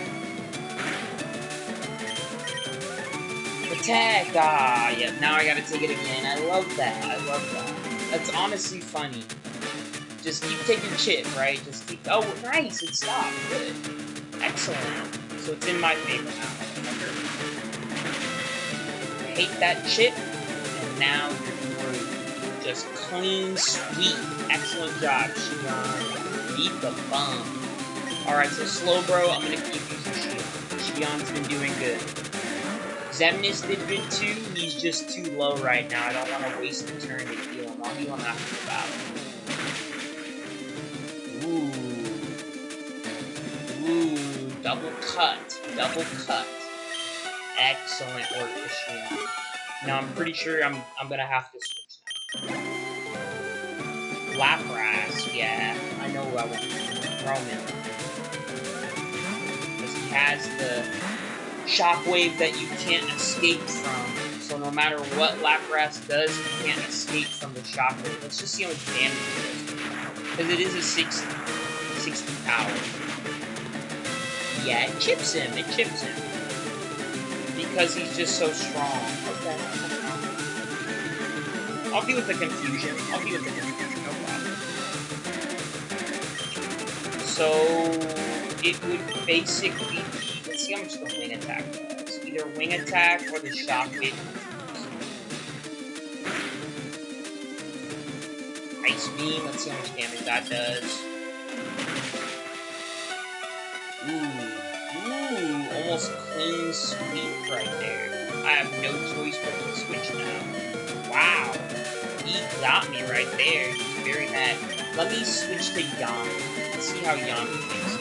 Attack! Ah, yeah, now I gotta take it again. I love that. I love that. That's honestly funny. Just keep taking chip, right? Just keep... Oh, nice! It stopped. Good. Excellent. So it's in my favor now. I hate that chip, and now you're through. Just clean sweep. Excellent job, Shion. Beat the bum. Alright, so Slowbro, I'm gonna keep using Shion. Shion's been doing good. Xemnas did good too, he's just too low right now. I don't want to waste a turn to heal him. I'll heal him after the battle. Ooh, double cut. Double cut. Excellent work, Shion. Now I'm pretty sure I'm gonna have to switch now. Lapras, yeah. I know who I want to Roman. Because he has the shockwave that you can't escape from. So no matter what Lapras does, you can't escape from the shockwave. Let's just see how much damage it does. Because it is a 60 power. Yeah, it chips him. It chips him. Because he's just so strong. Okay. I'll deal with the confusion. I'll deal with the confusion. No problem. So it would basically be... Let's see how much the wing attack does. Either wing attack or the shockwave. Ice beam. Let's see how much damage that does. Ooh, almost clean sweep right there. I have no choice but to switch now. Wow, he got me right there. He's very mad. Let me switch to Yami. Let's see how Yami thinks.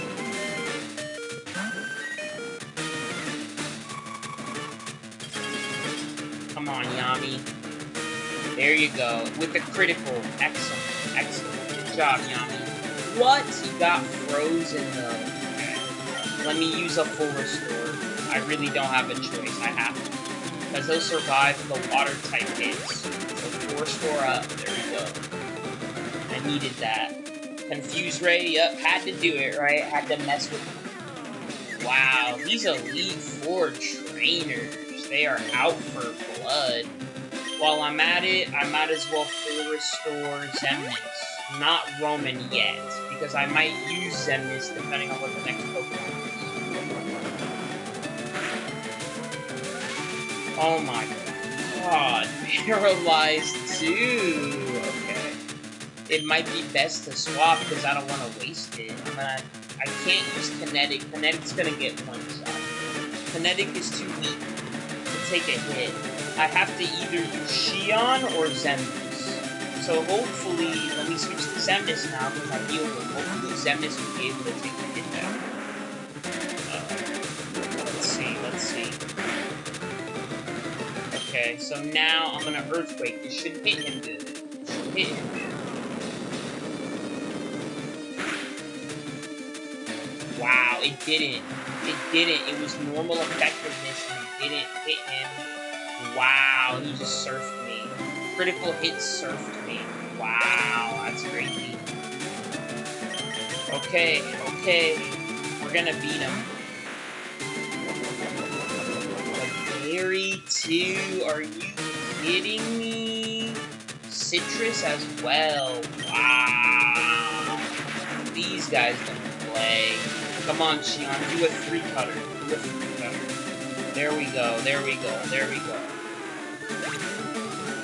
Come on, Yami. There you go. With the critical. Excellent. Excellent. Good job, Yami. What? He got frozen, though. Okay. Let me use a full restore. I really don't have a choice. I have to. Because he'll survive the water-type hits. So full restore up. There we go. I needed that. Confuse Ray. Yep. Had to do it, right? Had to mess with him. Wow. These Elite Four trainers. They are out for blood. While I'm at it, I might as well full restore Xemnas. Not Roman yet, because I might use Xemnas depending on what the next Pokemon is. Oh my god, paralyzed too! Okay. It might be best to swap because I don't want to waste it. I can't use Kinetic. Kinetic's gonna get one shot. Kinetic is too weak to take a hit. I have to either use Xion or Xemnas. So hopefully, let me switch to Xemnas now because I healed him. Hopefully Xemnas will be able to take the hit down. Let's see. Okay, so now I'm gonna Earthquake. This should hit him good. Wow, it didn't. It was normal effectiveness and it didn't hit him. Wow, he just surfed me. Critical hit surfed me. Wow, that's crazy. Okay. We're gonna beat him. Berry 2, are you kidding me? Citrus as well. Wow. These guys don't play. Come on, Xion, do a 3-cutter. There we go.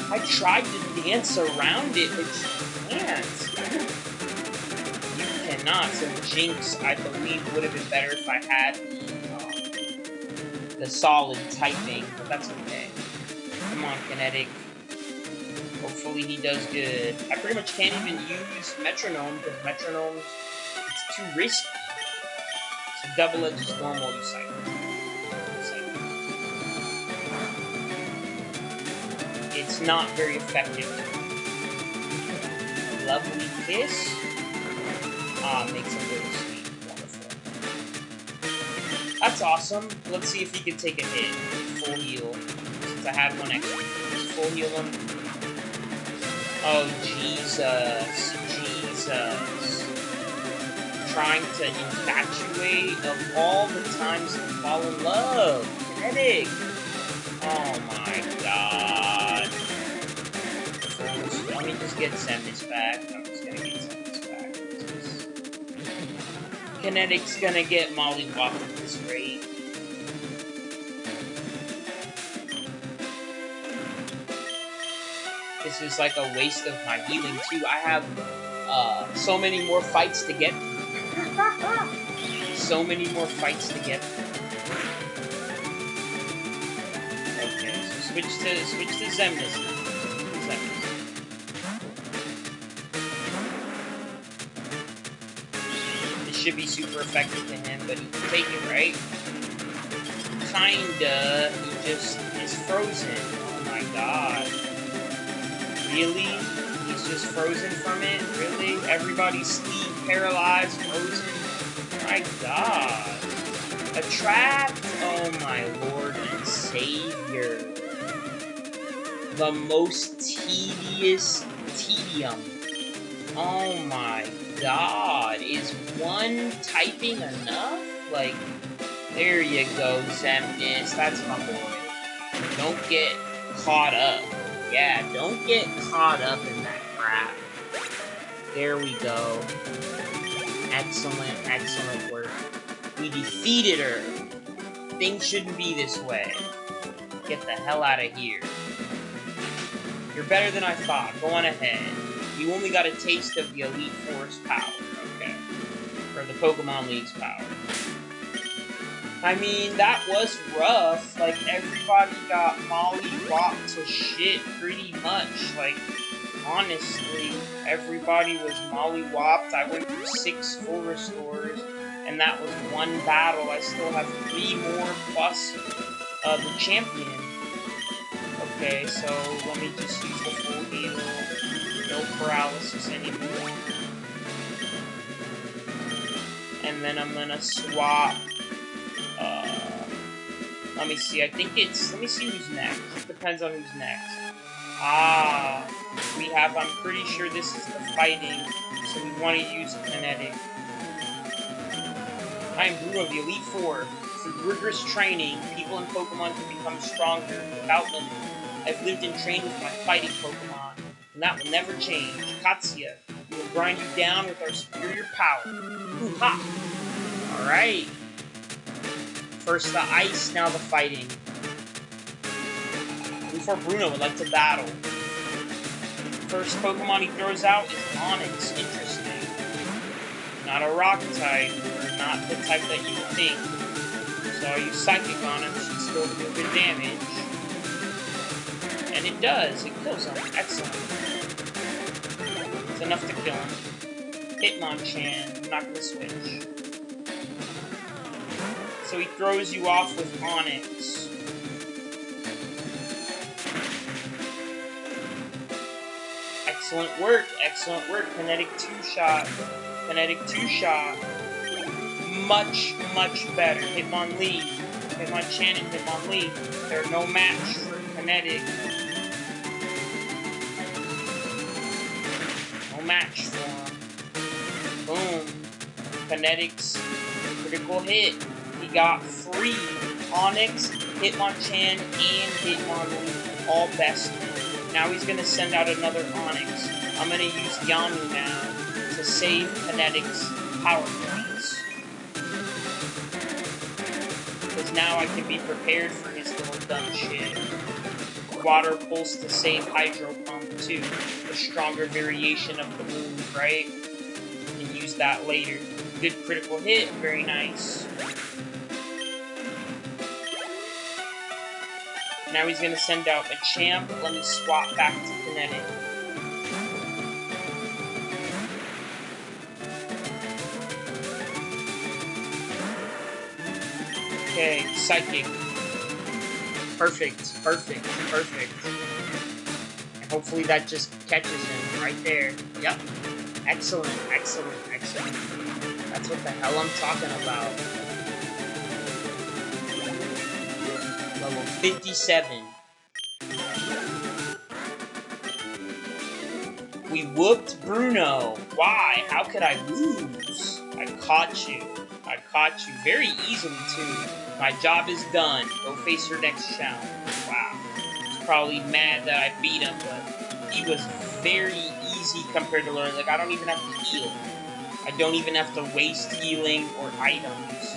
I tried to dance around it, but you can't. You cannot. So Jinx, I believe, would have been better if I had the solid typing, but that's okay. Come on, Kinetic. Hopefully he does good. I pretty much can't even use Metronome, because Metronome, it's too risky. So Double-Edge is normal, you cycle. It's not very effective. Lovely Kiss. Makes it really sweet. Wonderful. That's awesome. Let's see if he can take a hit. Full heal. Since I had one extra. Just full heal him. Oh, Jesus. Trying to infatuate of all the times to fall in love. Kinetic. Oh my god. Let me just get Xemnas back. I'm just gonna get Xemnas back. Kinetic's gonna get mollywopped at this rate. This is like a waste of my healing too. I have so many more fights to get through. Okay, so switch to Xemnas. This should be super effective to him, but he can take it, right? Kinda. He just is frozen. Oh my god. Really? He's just frozen from it? Really? Everybody's sleep, paralyzed, frozen? My god. A trap? Oh my lord and savior. The most tedious tedium. Oh my god. Is one typing enough? Like, there you go, Xemnas. That's my boy. Don't get caught up. Yeah, don't get caught up in that crap. There we go. Excellent work. We defeated her. Things shouldn't be this way. Get the hell out of here. You're better than I thought. Go on ahead. You only got a taste of the Elite Four's power. Okay. Or the Pokemon League's power. I mean, that was rough. Like, everybody got molly-whopped to shit pretty much. Like, honestly, everybody was molly-whopped. I went through 6 full restores, and that was one battle. I still have 3 more plus the champion. Okay, so let me just use the full heal. No paralysis anymore. And then I'm gonna swap. Let me see. I think it's. Let me see who's next. Depends on who's next. We have. I'm pretty sure this is the fighting, so we want to use kinetic. I am Bruno, the Elite Four. Through rigorous training, people and Pokemon can become stronger without limit. I've lived and trained with my fighting Pokemon, and that will never change. Katsuya, we will grind you down with our superior power. Hoo-ha! Alright. First the ice, now the fighting. Before Bruno would like to battle. First Pokemon he throws out is Onix. Interesting. Not a rock type, or not the type that you would think. So I use Psychic on him, should still do good damage. And it does, it kills him. Excellent. It's enough to kill him. Hitmonchan, I'm not gonna switch. So he throws you off with Onix. Excellent work, Kinetic 2-shot. Kinetic 2-shot. Much, much better. Hitmonlee. Hitmonchan and Hitmonlee. They're no match for Kinetic. No match for him. Boom. Kinetic's critical hit. He got 3 Onix, Hitmonchan, and Hitmonlee, all bested. Now he's going to send out another Onix. I'm going to use Yanu now to save Kinetic's power points. Because now I can be prepared for his little dumb shit. Water Pulse to save Hydro Pump too. The stronger variation of the move, right? You can use that later. Good critical hit, very nice. Now he's going to send out a Champ. Let me swap back to Kinetic. Okay, Psychic. Perfect. And hopefully that just catches him right there. Yep. Excellent. That's what the hell I'm talking about. Level 57. We whooped Bruno. Why? How could I lose? I caught you. Very easily, too. My job is done. Go face your next challenge. Wow. He's probably mad that I beat him, but he was very easy compared to learn. Like, I don't even have to heal. I don't even have to waste healing or items.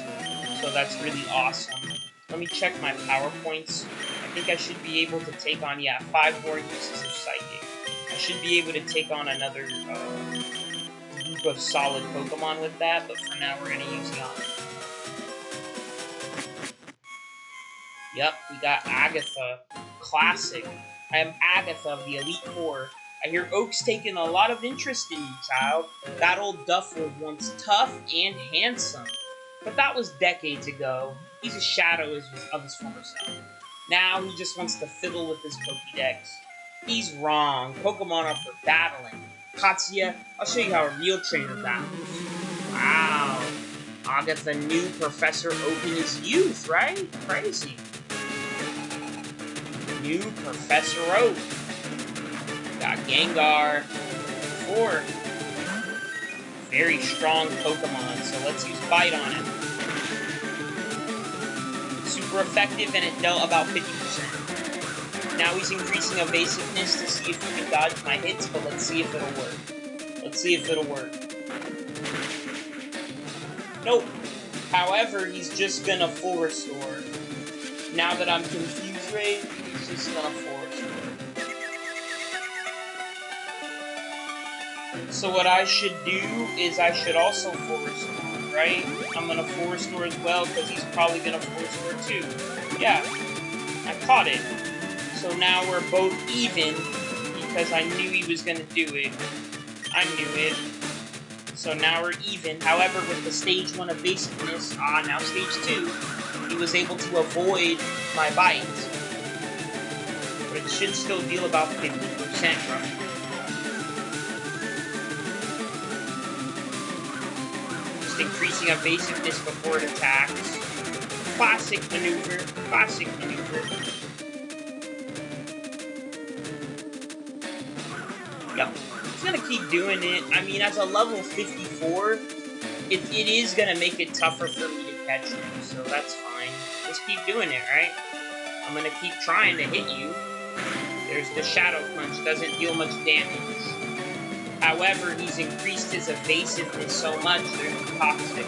So that's really awesome. Let me check my power points. I think I should be able to take on, 5 more uses of Psychic. I should be able to take on another group of solid Pokemon with that, but for now we're going to use Yami. Yep, we got Agatha. Classic. I am Agatha of the Elite Four. I hear Oak's taken a lot of interest in you, child. That old duff was once tough and handsome. But that was decades ago. He's a shadow of his former self. Now he just wants to fiddle with his Pokédex. He's wrong. Pokemon are for battling. Katsuya, I'll show you how a real trainer battles. Wow. Agatha knew Professor Oak in his youth, right? Crazy. New Professor Oak. Got Gengar. 4. Very strong Pokemon, so let's use Bite on him. Super effective, and it dealt about 50%. Now he's increasing evasiveness to see if he can dodge my hits, but let's see if it'll work. Nope. However, he's just gonna full restore. Now that I'm confused, Ray, he's just gonna full restore. So what I should do is I should also full restore. right? I'm gonna 4-score as well, because he's probably gonna 4-score too. Yeah, I caught it. So now we're both even, because I knew he was gonna do it. I knew it. So now we're even. However, with the stage 1 evasiveness, now stage 2, he was able to avoid my bite. But it should still deal about 50% roughly. Just increasing evasiveness before it attacks. Classic maneuver. Classic maneuver. Yep. It's gonna keep doing it. I mean, as a level 54, it is gonna make it tougher for me to catch you, so that's fine. Just keep doing it, right? I'm gonna keep trying to hit you. There's the Shadow Punch, doesn't deal much damage. However, he's increased his evasiveness so much, there's the Toxic.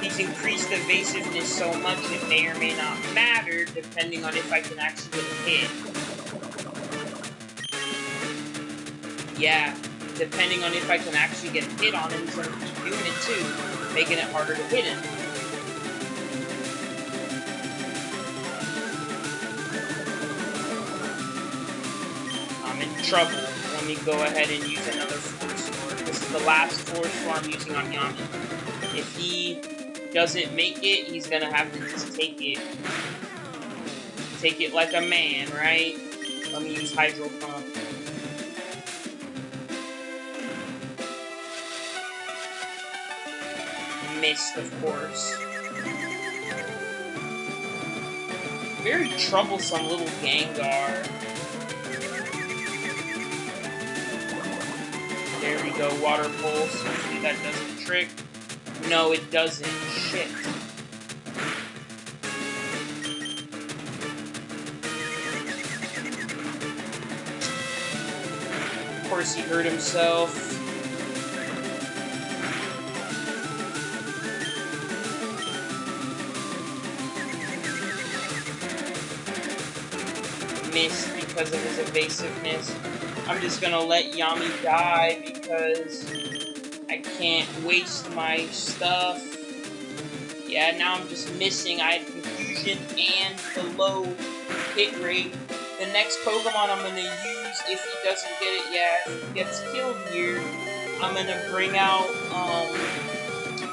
He's increased evasiveness so much, it may or may not matter, depending on if I can actually get a hit. Yeah, depending on if I can actually get a hit on him, he's gonna keep doing it too, making it harder to hit him. I'm in trouble. Let me go ahead and use another 4-score. This is the last 4-score I'm using on Yami. If he doesn't make it, he's gonna have to just take it. Take it like a man, right? Let me use Hydro Pump. Missed, of course. Very troublesome little Gengar. There we go, Water Pulse. Hopefully that does the trick. No, it doesn't. Shit. Of course, he hurt himself. Missed because of his evasiveness. I'm just gonna let Yami die because I can't waste my stuff. Yeah, now I'm just missing. I had confusion and the low hit rate. The next Pokemon I'm gonna use, if he doesn't get it, yeah, if he gets killed here, I'm gonna bring out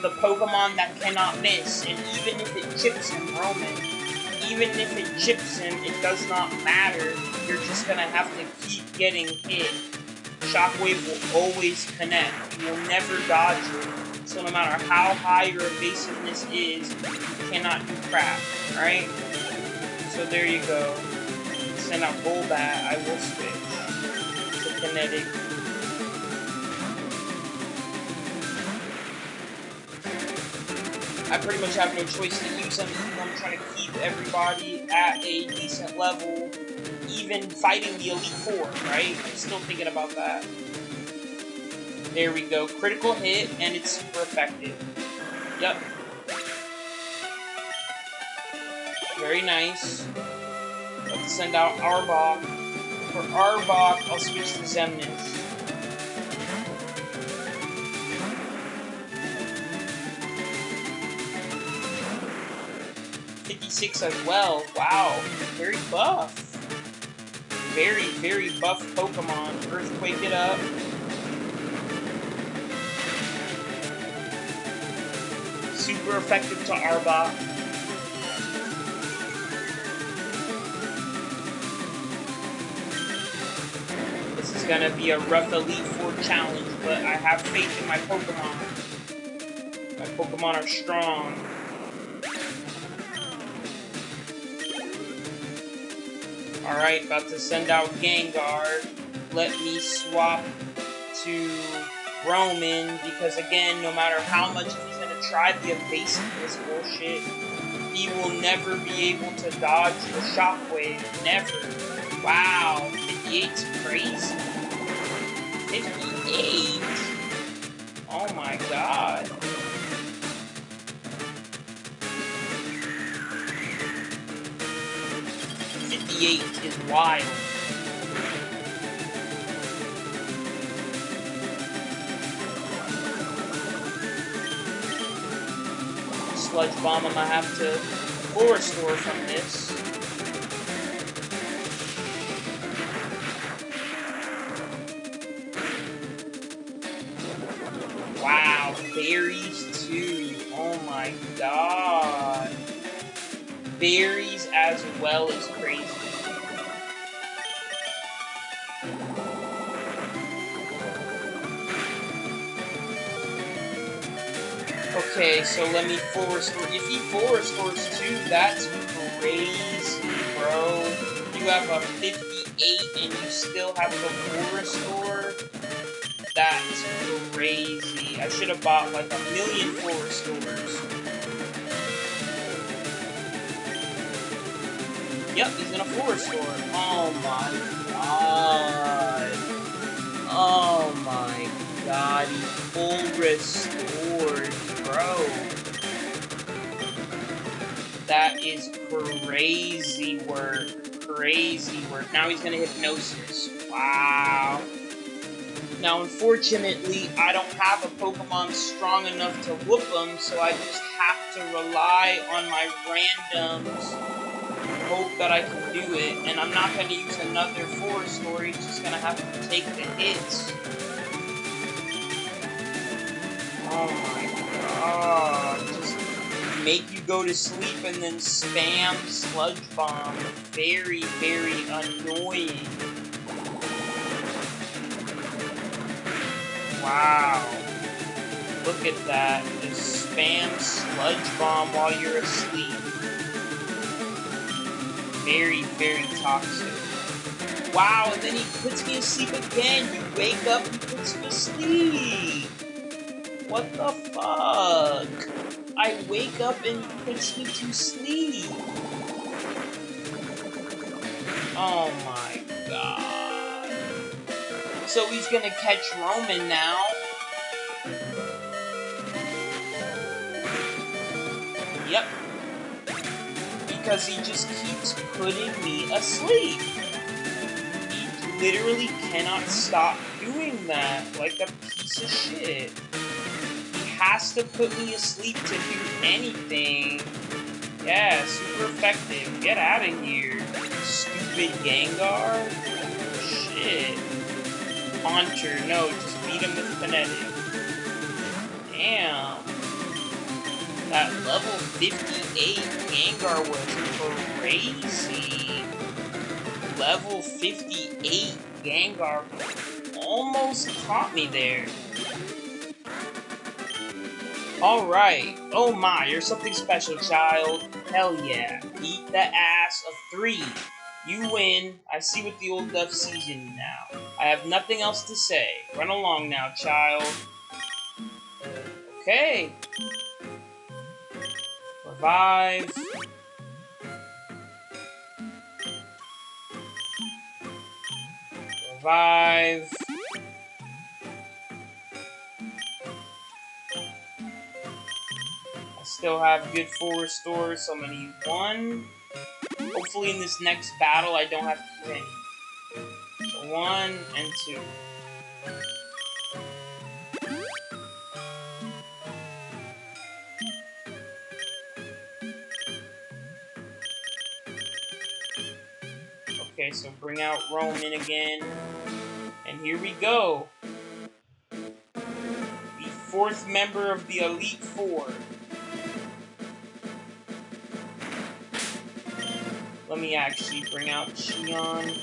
the Pokemon that cannot miss. And even if it chips him, Roman, even if it chips him, it does not matter. You're just gonna have to keep getting hit. Shockwave will always connect. You will never dodge it. So no matter how high your evasiveness is, you cannot do crap, right? So there you go. Send out Golbat, I will switch to Kinetic. I pretty much have no choice to use them. I'm trying to keep everybody at a decent level, even fighting the Elite Four, right? I'm still thinking about that. There we go. Critical hit, and it's super effective. Yep. Very nice. Let's send out Arbok. For Arbok, I'll switch to Xemnas. As well. Wow. Very buff. Very, very buff Pokemon. Earthquake it up. Super effective to Arbok. This is gonna be a rough Elite Four challenge, but I have faith in my Pokemon. My Pokemon are strong. Alright, about to send out Gengar. Let me swap to Roman, because again, no matter how much he's going to try the evasiveness bullshit, he will never be able to dodge the Shockwave. Never. Wow, 58's crazy. 58? Oh my god. 58 is wild. Sludge Bomb, I'm gonna have to full restore from this. Wow, berries too. Oh my god. Berries as well is crazy. Okay, so let me full restore. If he full restores too, that's crazy, bro. You have a 58 and you still have the full restore? That's crazy. I should have bought like 1,000,000 full restores. Yep, he's gonna full restore. Oh my god. Oh my god, he full restored, bro. That is crazy work. Crazy work. Now he's gonna hypnosis. Wow. Now, unfortunately, I don't have a Pokemon strong enough to whoop him, so I just have to rely on my randoms, hope that I can do it, and I'm not going to use another full restore, he's just going to have to take the hits. Oh my god, just make you go to sleep and then spam Sludge Bomb. Very, very annoying. Wow. Look at that. Just spam Sludge Bomb while you're asleep. Very, very toxic. Wow, and then he puts me asleep again. You wake up, he puts me asleep. What the fuck? I wake up and he puts me to sleep. Oh my god. So he's gonna catch Roman now. Yep. Because he just keeps putting me asleep. He literally cannot stop doing that, like a piece of shit. He has to put me asleep to do anything. Yeah, super effective. Get out of here, stupid Gengar. Shit. Haunter, no, just beat him with Kinetic. Damn. That level 58 Gengar was crazy. Level 58 Gengar almost caught me there. Alright. Oh my, you're something special, child. Hell yeah. Beat the ass of 3. You win. I see what the old Duff sees in you now. I have nothing else to say. Run along now, child. Okay. Revive. Revive. I still have good full restore, so I'm gonna use 1. Hopefully in this next battle I don't have to use any. So 1 and 2. Okay, so bring out Roman again. And here we go. The 4th member of the Elite Four. Let me actually bring out Xion.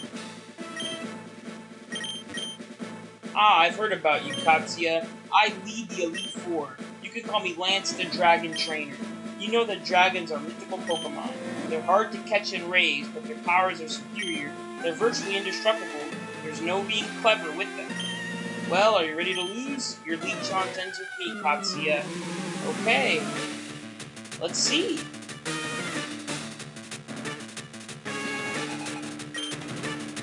Ah, I've heard about you, Katsuya. I lead the Elite Four. You can call me Lance the Dragon Trainer. You know that dragons are mythical Pokemon. They're hard to catch and raise, but their powers are superior. They're virtually indestructible. There's no being clever with them. Well, are you ready to lose? Your league challenge ends with me, Katsuya. Okay. Let's see.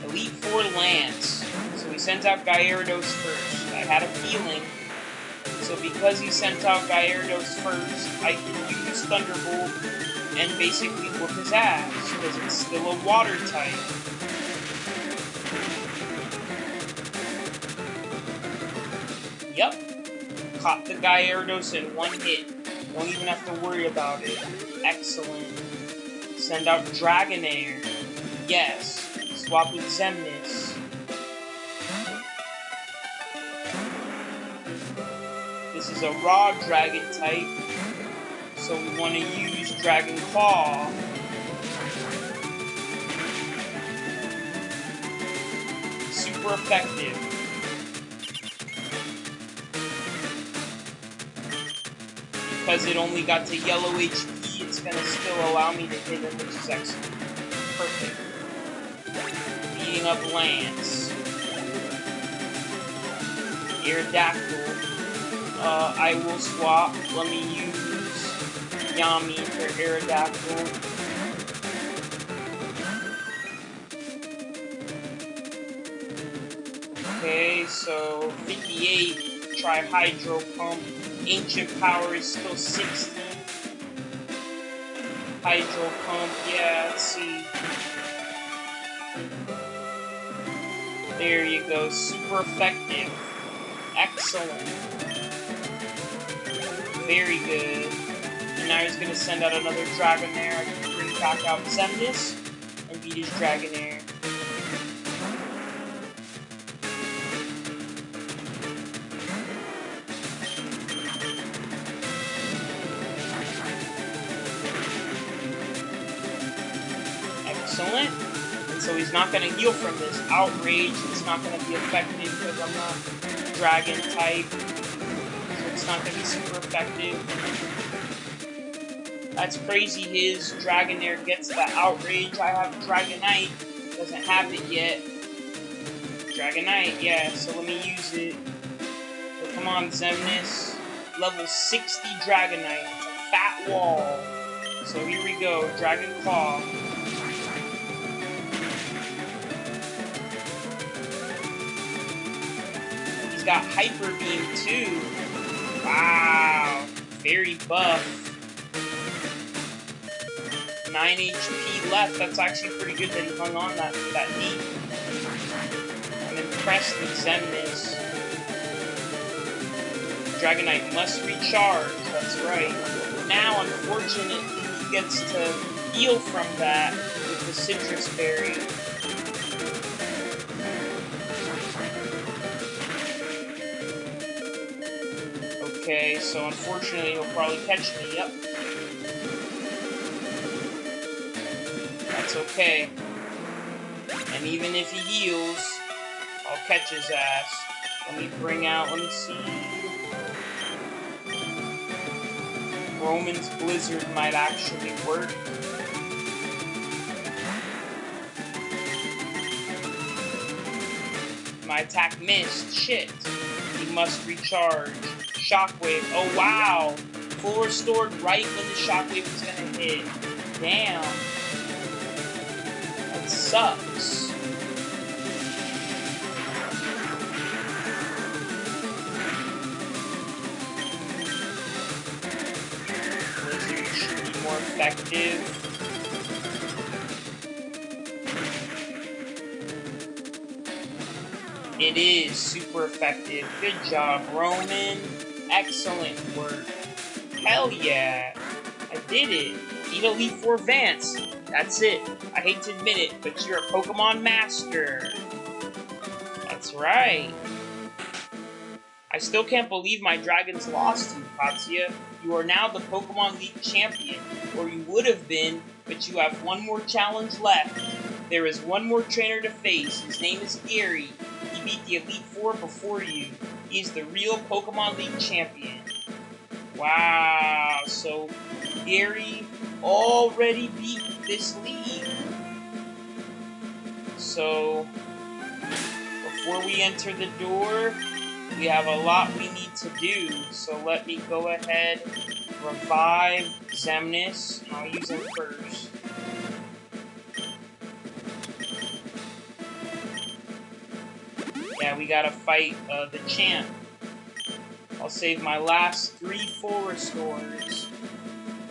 Elite Four Lance. So he sent out Gyarados first. I had a feeling. So because he sent out Gyarados first, I can use Thunderbolt and basically whoop his ass, because it's still a water type. Yup. Caught the Gyarados in 1 hit. Don't even have to worry about it. Excellent. Send out Dragonair. Yes. Swap with Xemnas. This is a raw dragon type, so we want to use Dragon Claw. Super effective. Because it only got to yellow HP, it's going to still allow me to hit him, which is excellent. Perfect. Beating up Lance. Aerodactyl. I will swap. Let me use Yami for Aerodactyl. Okay, so 58. Try Hydro Pump. Ancient Power is still 60. Hydro Pump, yeah, let's see. There you go, super effective. Excellent. Very good. And now he's gonna send out another Dragonair. I can bring back out Xemnas and beat his Dragonair. Excellent. And so he's not going to heal from this. Outrage, it's not going to be effective because I'm not Dragon type. So it's not going to be super effective. That's crazy. His Dragonair gets the Outrage. I have Dragonite. Doesn't have it yet. Dragonite, yeah. So let me use it. So come on, Xemnas. Level 60 Dragonite. It's a fat wall. So here we go. Dragon Claw. Got Hyper Beam too. Wow, very buff. 9 HP left. That's actually pretty good that he hung on that deep. I'm impressed with Xemnas. Dragonite must recharge. That's right. Now, unfortunately, he gets to heal from that with the Citrus Berry. Okay, so unfortunately he'll probably catch me. Yep. That's okay. And even if he heals, I'll catch his ass. Let me bring out, let me see. Roman's Blizzard might actually work. My attack missed. Shit. He must recharge. Shockwave. Oh, wow. Full restored right when the Shockwave was going to hit. Damn. That sucks. Blizzard should be more effective. It is super effective. Good job, Roman. Excellent work. Hell yeah. I did it. Need Elite Four Vance. That's it. I hate to admit it, but you're a Pokemon Master. That's right. I still can't believe my dragons lost to you, Katsuya. You are now the Pokemon League champion, or you would have been, but you have one more challenge left. There is one more trainer to face. His name is Gary. He beat the Elite Four before you. He is the real Pokemon League champion. Wow, so Gary already beat this league. So, before we enter the door, we have a lot we need to do. So let me go ahead, revive Xemnas, and I'll use him first. Yeah, we gotta fight the champ. I'll save my last 3 full restores.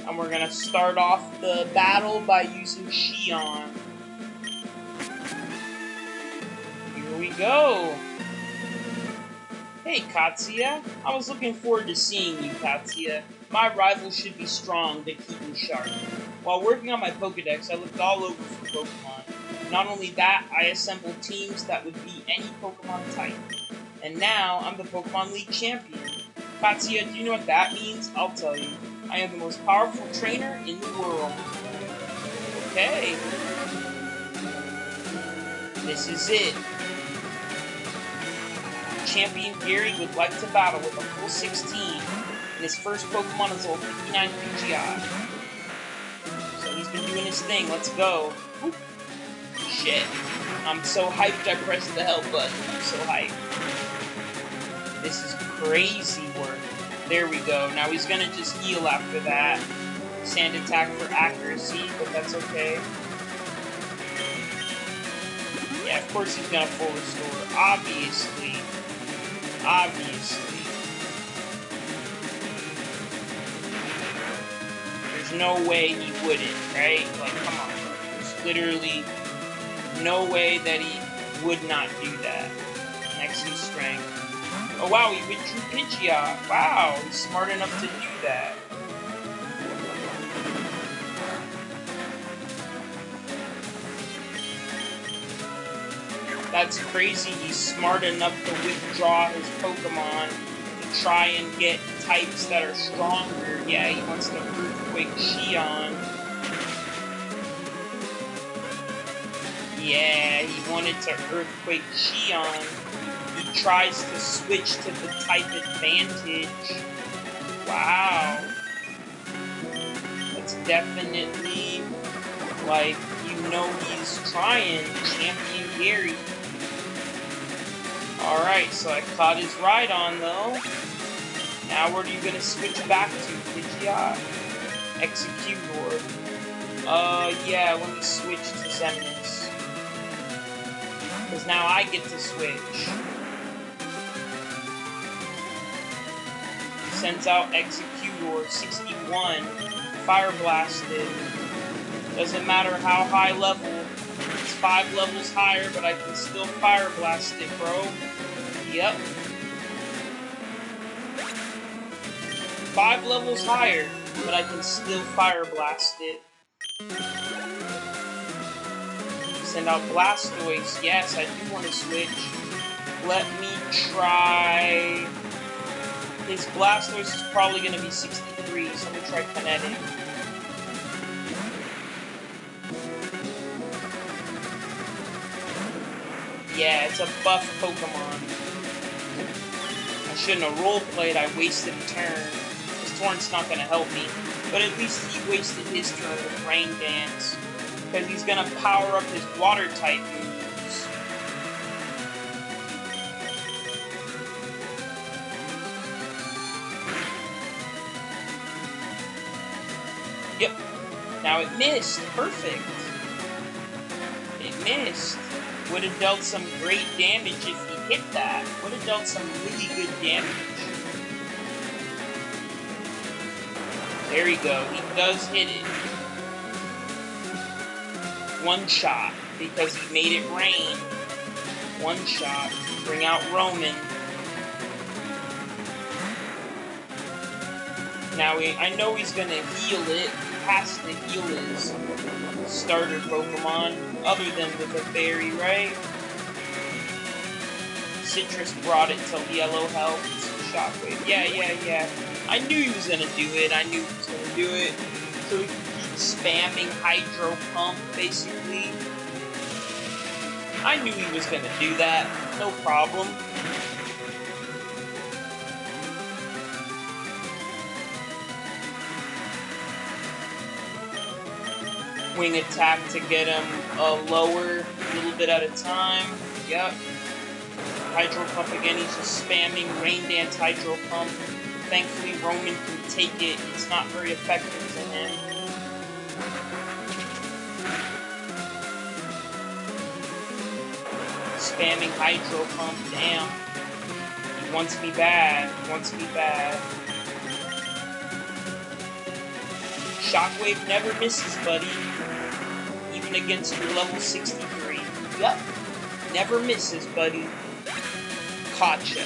And we're gonna start off the battle by using Shion. Here we go. Hey, Katsuya. I was looking forward to seeing you, Katsuya. My rival should be strong to keep me sharp. While working on my Pokedex, I looked all over for Pokemon. Not only that, I assembled teams that would beat any Pokemon type. And now, I'm the Pokemon League champion. Katsuya, do you know what that means? I'll tell you. I am the most powerful trainer in the world. Okay. This is it. Champion Gary would like to battle with a full 16. And his first Pokemon is level 59 PGI. So he's been doing his thing. Let's go. Whoop. Shit. I'm so hyped I pressed the help button. I'm so hyped. This is crazy work. There we go. Now he's gonna just heal after that. Sand attack for accuracy, but that's okay. Yeah, of course he's gonna full restore. Obviously. Obviously. There's no way he wouldn't, right? Like, come on. There's literally no way that he would not do that. Next is strength. Oh wow, he withdrew Pidgeot. Wow, he's smart enough to do that. That's crazy. He's smart enough to withdraw his Pokemon to try and get types that are stronger. Yeah, he wants to Earthquake Xion. Yeah, he wanted to Earthquake Xion. He tries to switch to the type advantage. Wow. That's definitely, like, you know he's trying. Champion Gary. Alright, so I caught his Rhydon, though. Now what are you going to switch back to, Pidgeot? Executor. Yeah, let me switch to Xemnas. Because now I get to switch. Sends out Executor, 61. Fire Blasted. Doesn't matter how high level. It's 5 levels higher, but I can still Fire Blast it, bro. Yep. 5 levels higher, but I can still Fire Blast it. Send out Blastoise. Yes, I do want to switch. Let me try... His Blastoise is probably going to be 63, so let me try Kinetic. Yeah, it's a buff Pokemon. I shouldn't have roleplayed, I wasted a turn. This Torrent's not going to help me. But at least he wasted his turn with Rain Dance. Because he's going to power up his Water-type moves. Yep. Now it missed. Perfect. It missed. Would have dealt some great damage if he hit that. Would have dealt some really good damage. There you go. He does hit it. One shot, because he made it rain. One shot. Bring out Roman. Now, I know he's going to heal it. He has to heal his starter Pokemon, other than with a berry, right? Citrus brought it till Yellow helped. Shockwave. Yeah. I knew he was gonna do it. I knew he was gonna do it. So he keep spamming Hydro Pump, basically. I knew he was gonna do that. No problem. Wing attack to get him lower a little bit at a time. Yep. Hydro Pump again, he's just spamming Rain Dance Hydro Pump. Thankfully, Roman can take it. It's not very effective to him. Spamming Hydro Pump, damn. He wants me bad. Shockwave never misses, buddy. Even against your level 63. Yep. Never misses, buddy. Gotcha.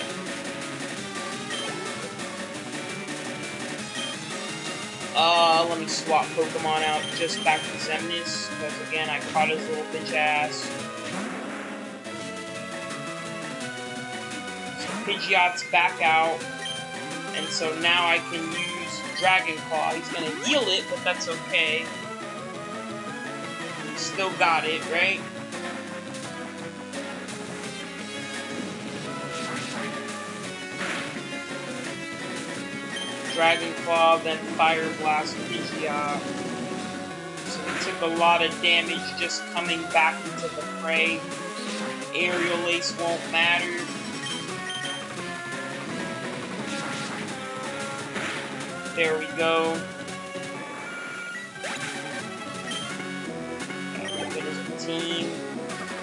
Let me swap Pokemon out just back to Xemnas, because again, I caught his little bitch ass. So Pidgeot's back out, and so now I can use Dragon Claw. He's gonna heal it, but that's okay. Still got it, right? Dragon Claw, then Fire Blast Pidgeot. So we took a lot of damage just coming back into the fray. Aerial Ace won't matter. There we go. Look at his team.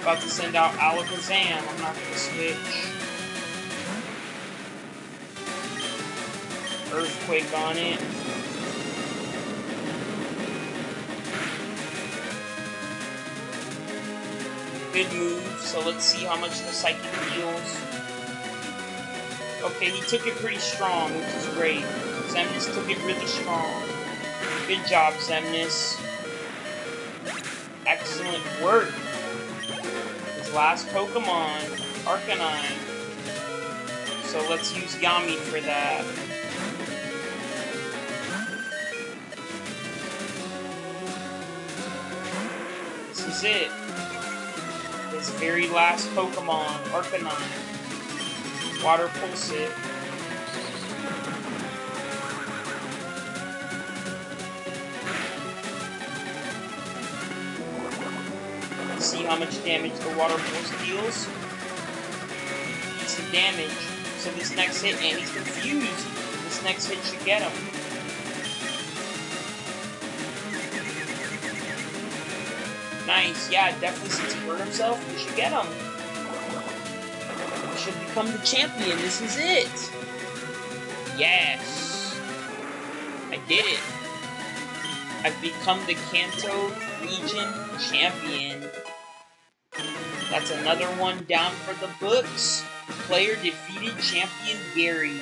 About to send out Alakazam. I'm not going to switch. Earthquake on it. Good move, so let's see how much the Psychic deals. Okay, he took it pretty strong, which is great. Xemnas took it really strong. Good job, Xemnas. Excellent work. His last Pokemon, Arcanine. So let's use Yami for that. This is it. His very last Pokemon, Arcanine. Water Pulse it. Let's see how much damage the Water Pulse deals. It's the damage. So this next hit, and he's confused. This next hit should get him. Nice, yeah, definitely since he hurt himself, we should get him. We should become the champion, this is it! Yes! I did it! I've become the Kanto Region champion. That's another one down for the books. Player defeated champion Gary.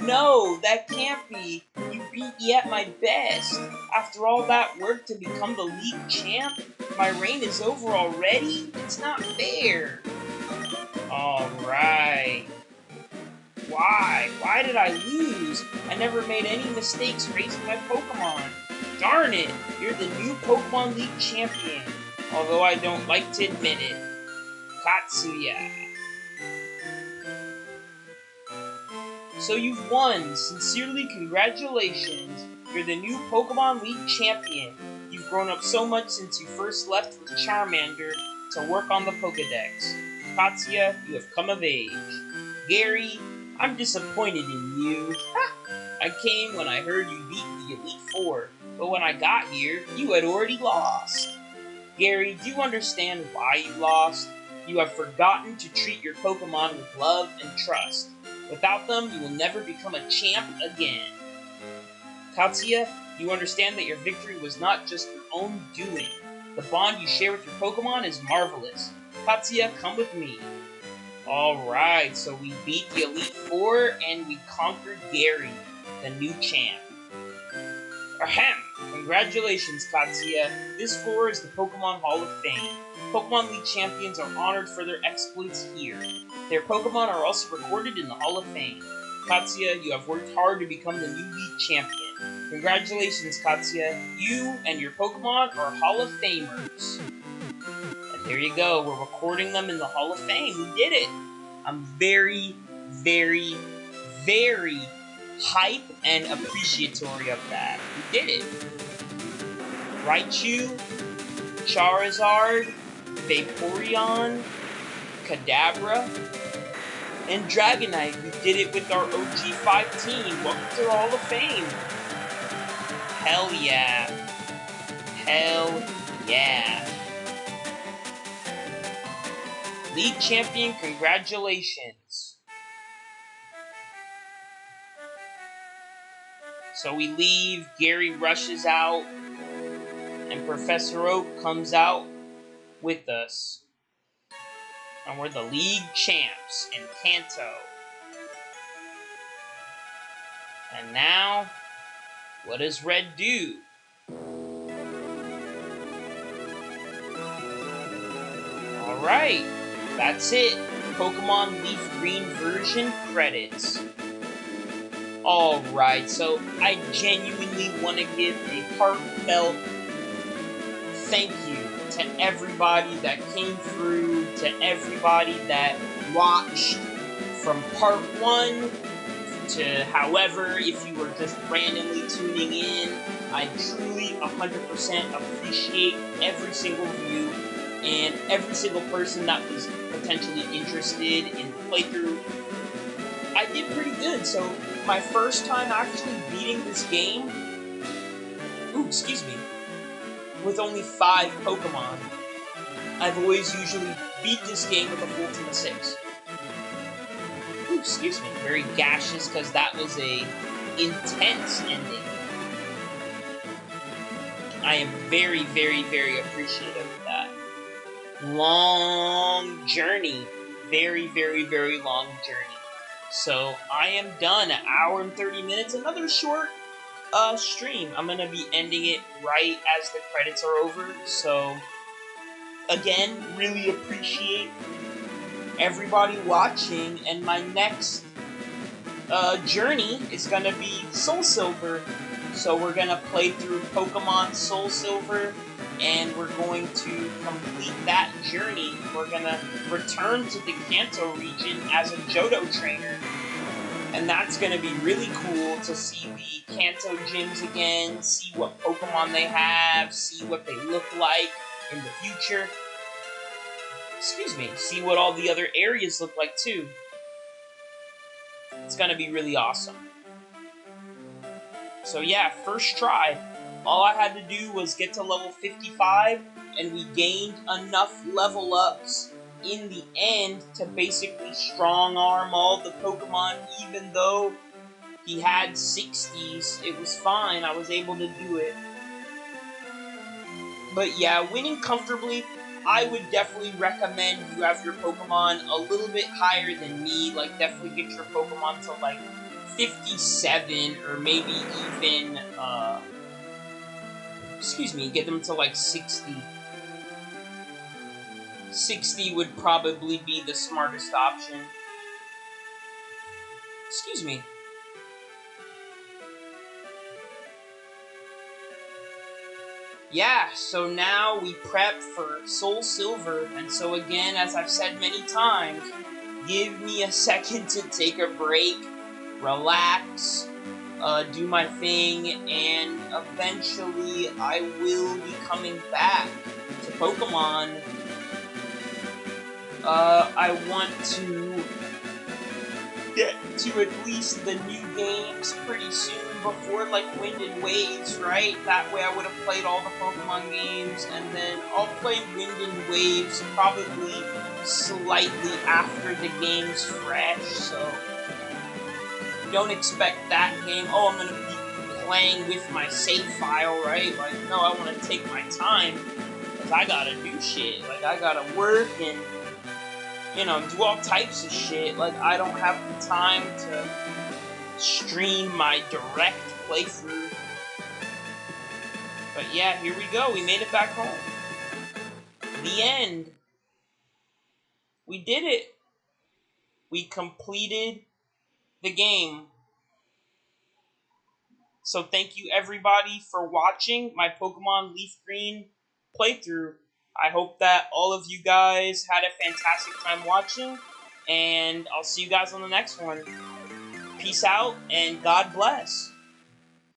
No, that can't be! You beat me at my best! After all that work to become the league champ? My reign is over already? It's not fair! Alright. Why? Why did I lose? I never made any mistakes raising my Pokemon. Darn it! You're the new Pokemon League champion. Although I don't like to admit it. Katsuya. So you've won. Sincerely, congratulations. You're the new Pokemon League champion. You've grown up so much since you first left with Charmander to work on the Pokedex. Katsuya, you have come of age. Gary, I'm disappointed in you. I came when I heard you beat the Elite Four, but when I got here, you had already lost. Gary, do you understand why you lost? You have forgotten to treat your Pokemon with love and trust. Without them, you will never become a champ again. Katsuya, you understand that your victory was not just your own doing. The bond you share with your Pokemon is marvelous. Katsuya, come with me. Alright, so we beat the Elite Four and we conquered Gary, the new champ. Ahem! Congratulations, Katsuya. This floor is the Pokemon Hall of Fame. Pokemon League champions are honored for their exploits here. Their Pokemon are also recorded in the Hall of Fame. Katsuya, you have worked hard to become the new League champion. Congratulations, Katsuya. You and your Pokemon are Hall of Famers. And there you go. We're recording them in the Hall of Fame. We did it. I'm very, very, very hype and appreciatory of that. We did it. Raichu, Charizard, Vaporeon, Kadabra, and Dragonite. We did it with our OG5 team. Welcome to the Hall of Fame. Hell yeah. Hell yeah. League champion, congratulations. So we leave, Gary rushes out, and Professor Oak comes out with us. And we're the league champs in Kanto. And now, What does red do? Alright, that's it. Pokemon Leaf Green version credits. Alright, so I genuinely want to give a heartfelt thank you to everybody that came through, to everybody that watched from part 1 to however, if you were just randomly tuning in. I truly 100% appreciate every single view and every single person that was potentially interested in the playthrough. I did pretty good, so my first time actually beating this game, with only 5 Pokemon. I've always usually beat this game with a full team of 6. Very gaseous because that was a intense ending. I am very, very, very appreciative of that. Long journey. Very, very, very long journey. So I am done. 1 hour and 30 minutes. Another short stream. I'm gonna be ending it right as the credits are over. So again, really appreciate everybody watching, and my next journey is gonna be Soul Silver. So we're gonna play through Pokemon Soul Silver, and we're going to complete that journey. We're gonna return to the Kanto region as a Johto trainer. And that's going to be really cool to see the Kanto gyms again, see what Pokemon they have, see what they look like in the future. See what all the other areas look like too. It's going to be really awesome. So yeah, first try. All I had to do was get to level 55, and we gained enough level ups in the end to basically strong arm all the Pokemon. Even though he had 60s, it was fine. I was able to do it. But yeah, winning comfortably, I would definitely recommend you have your Pokemon a little bit higher than me. Like, definitely get your Pokemon to like 57, or maybe even get them to like 60. 60 would probably be the smartest option. Yeah, so now we prep for Soul Silver, and so again, as I've said many times, give me a second to take a break, relax, do my thing, and eventually I will be coming back to Pokemon. I want to get to at least the new games pretty soon before, like, Wind and Waves, right? That way I would have played all the Pokemon games, and then I'll play Wind and Waves probably slightly after the game's fresh, so don't expect that game, oh, I'm gonna be playing with my save file, right? Like, no, I want to take my time, because I gotta do shit. Like, I gotta work and, you know, do all types of shit. Like, I don't have the time to stream my direct playthrough. But yeah, here we go. We made it back home. The end. We did it. We completed the game. So thank you everybody for watching my Pokemon Leaf Green playthrough. I hope that all of you guys had a fantastic time watching, and I'll see you guys on the next one. Peace out, and God bless.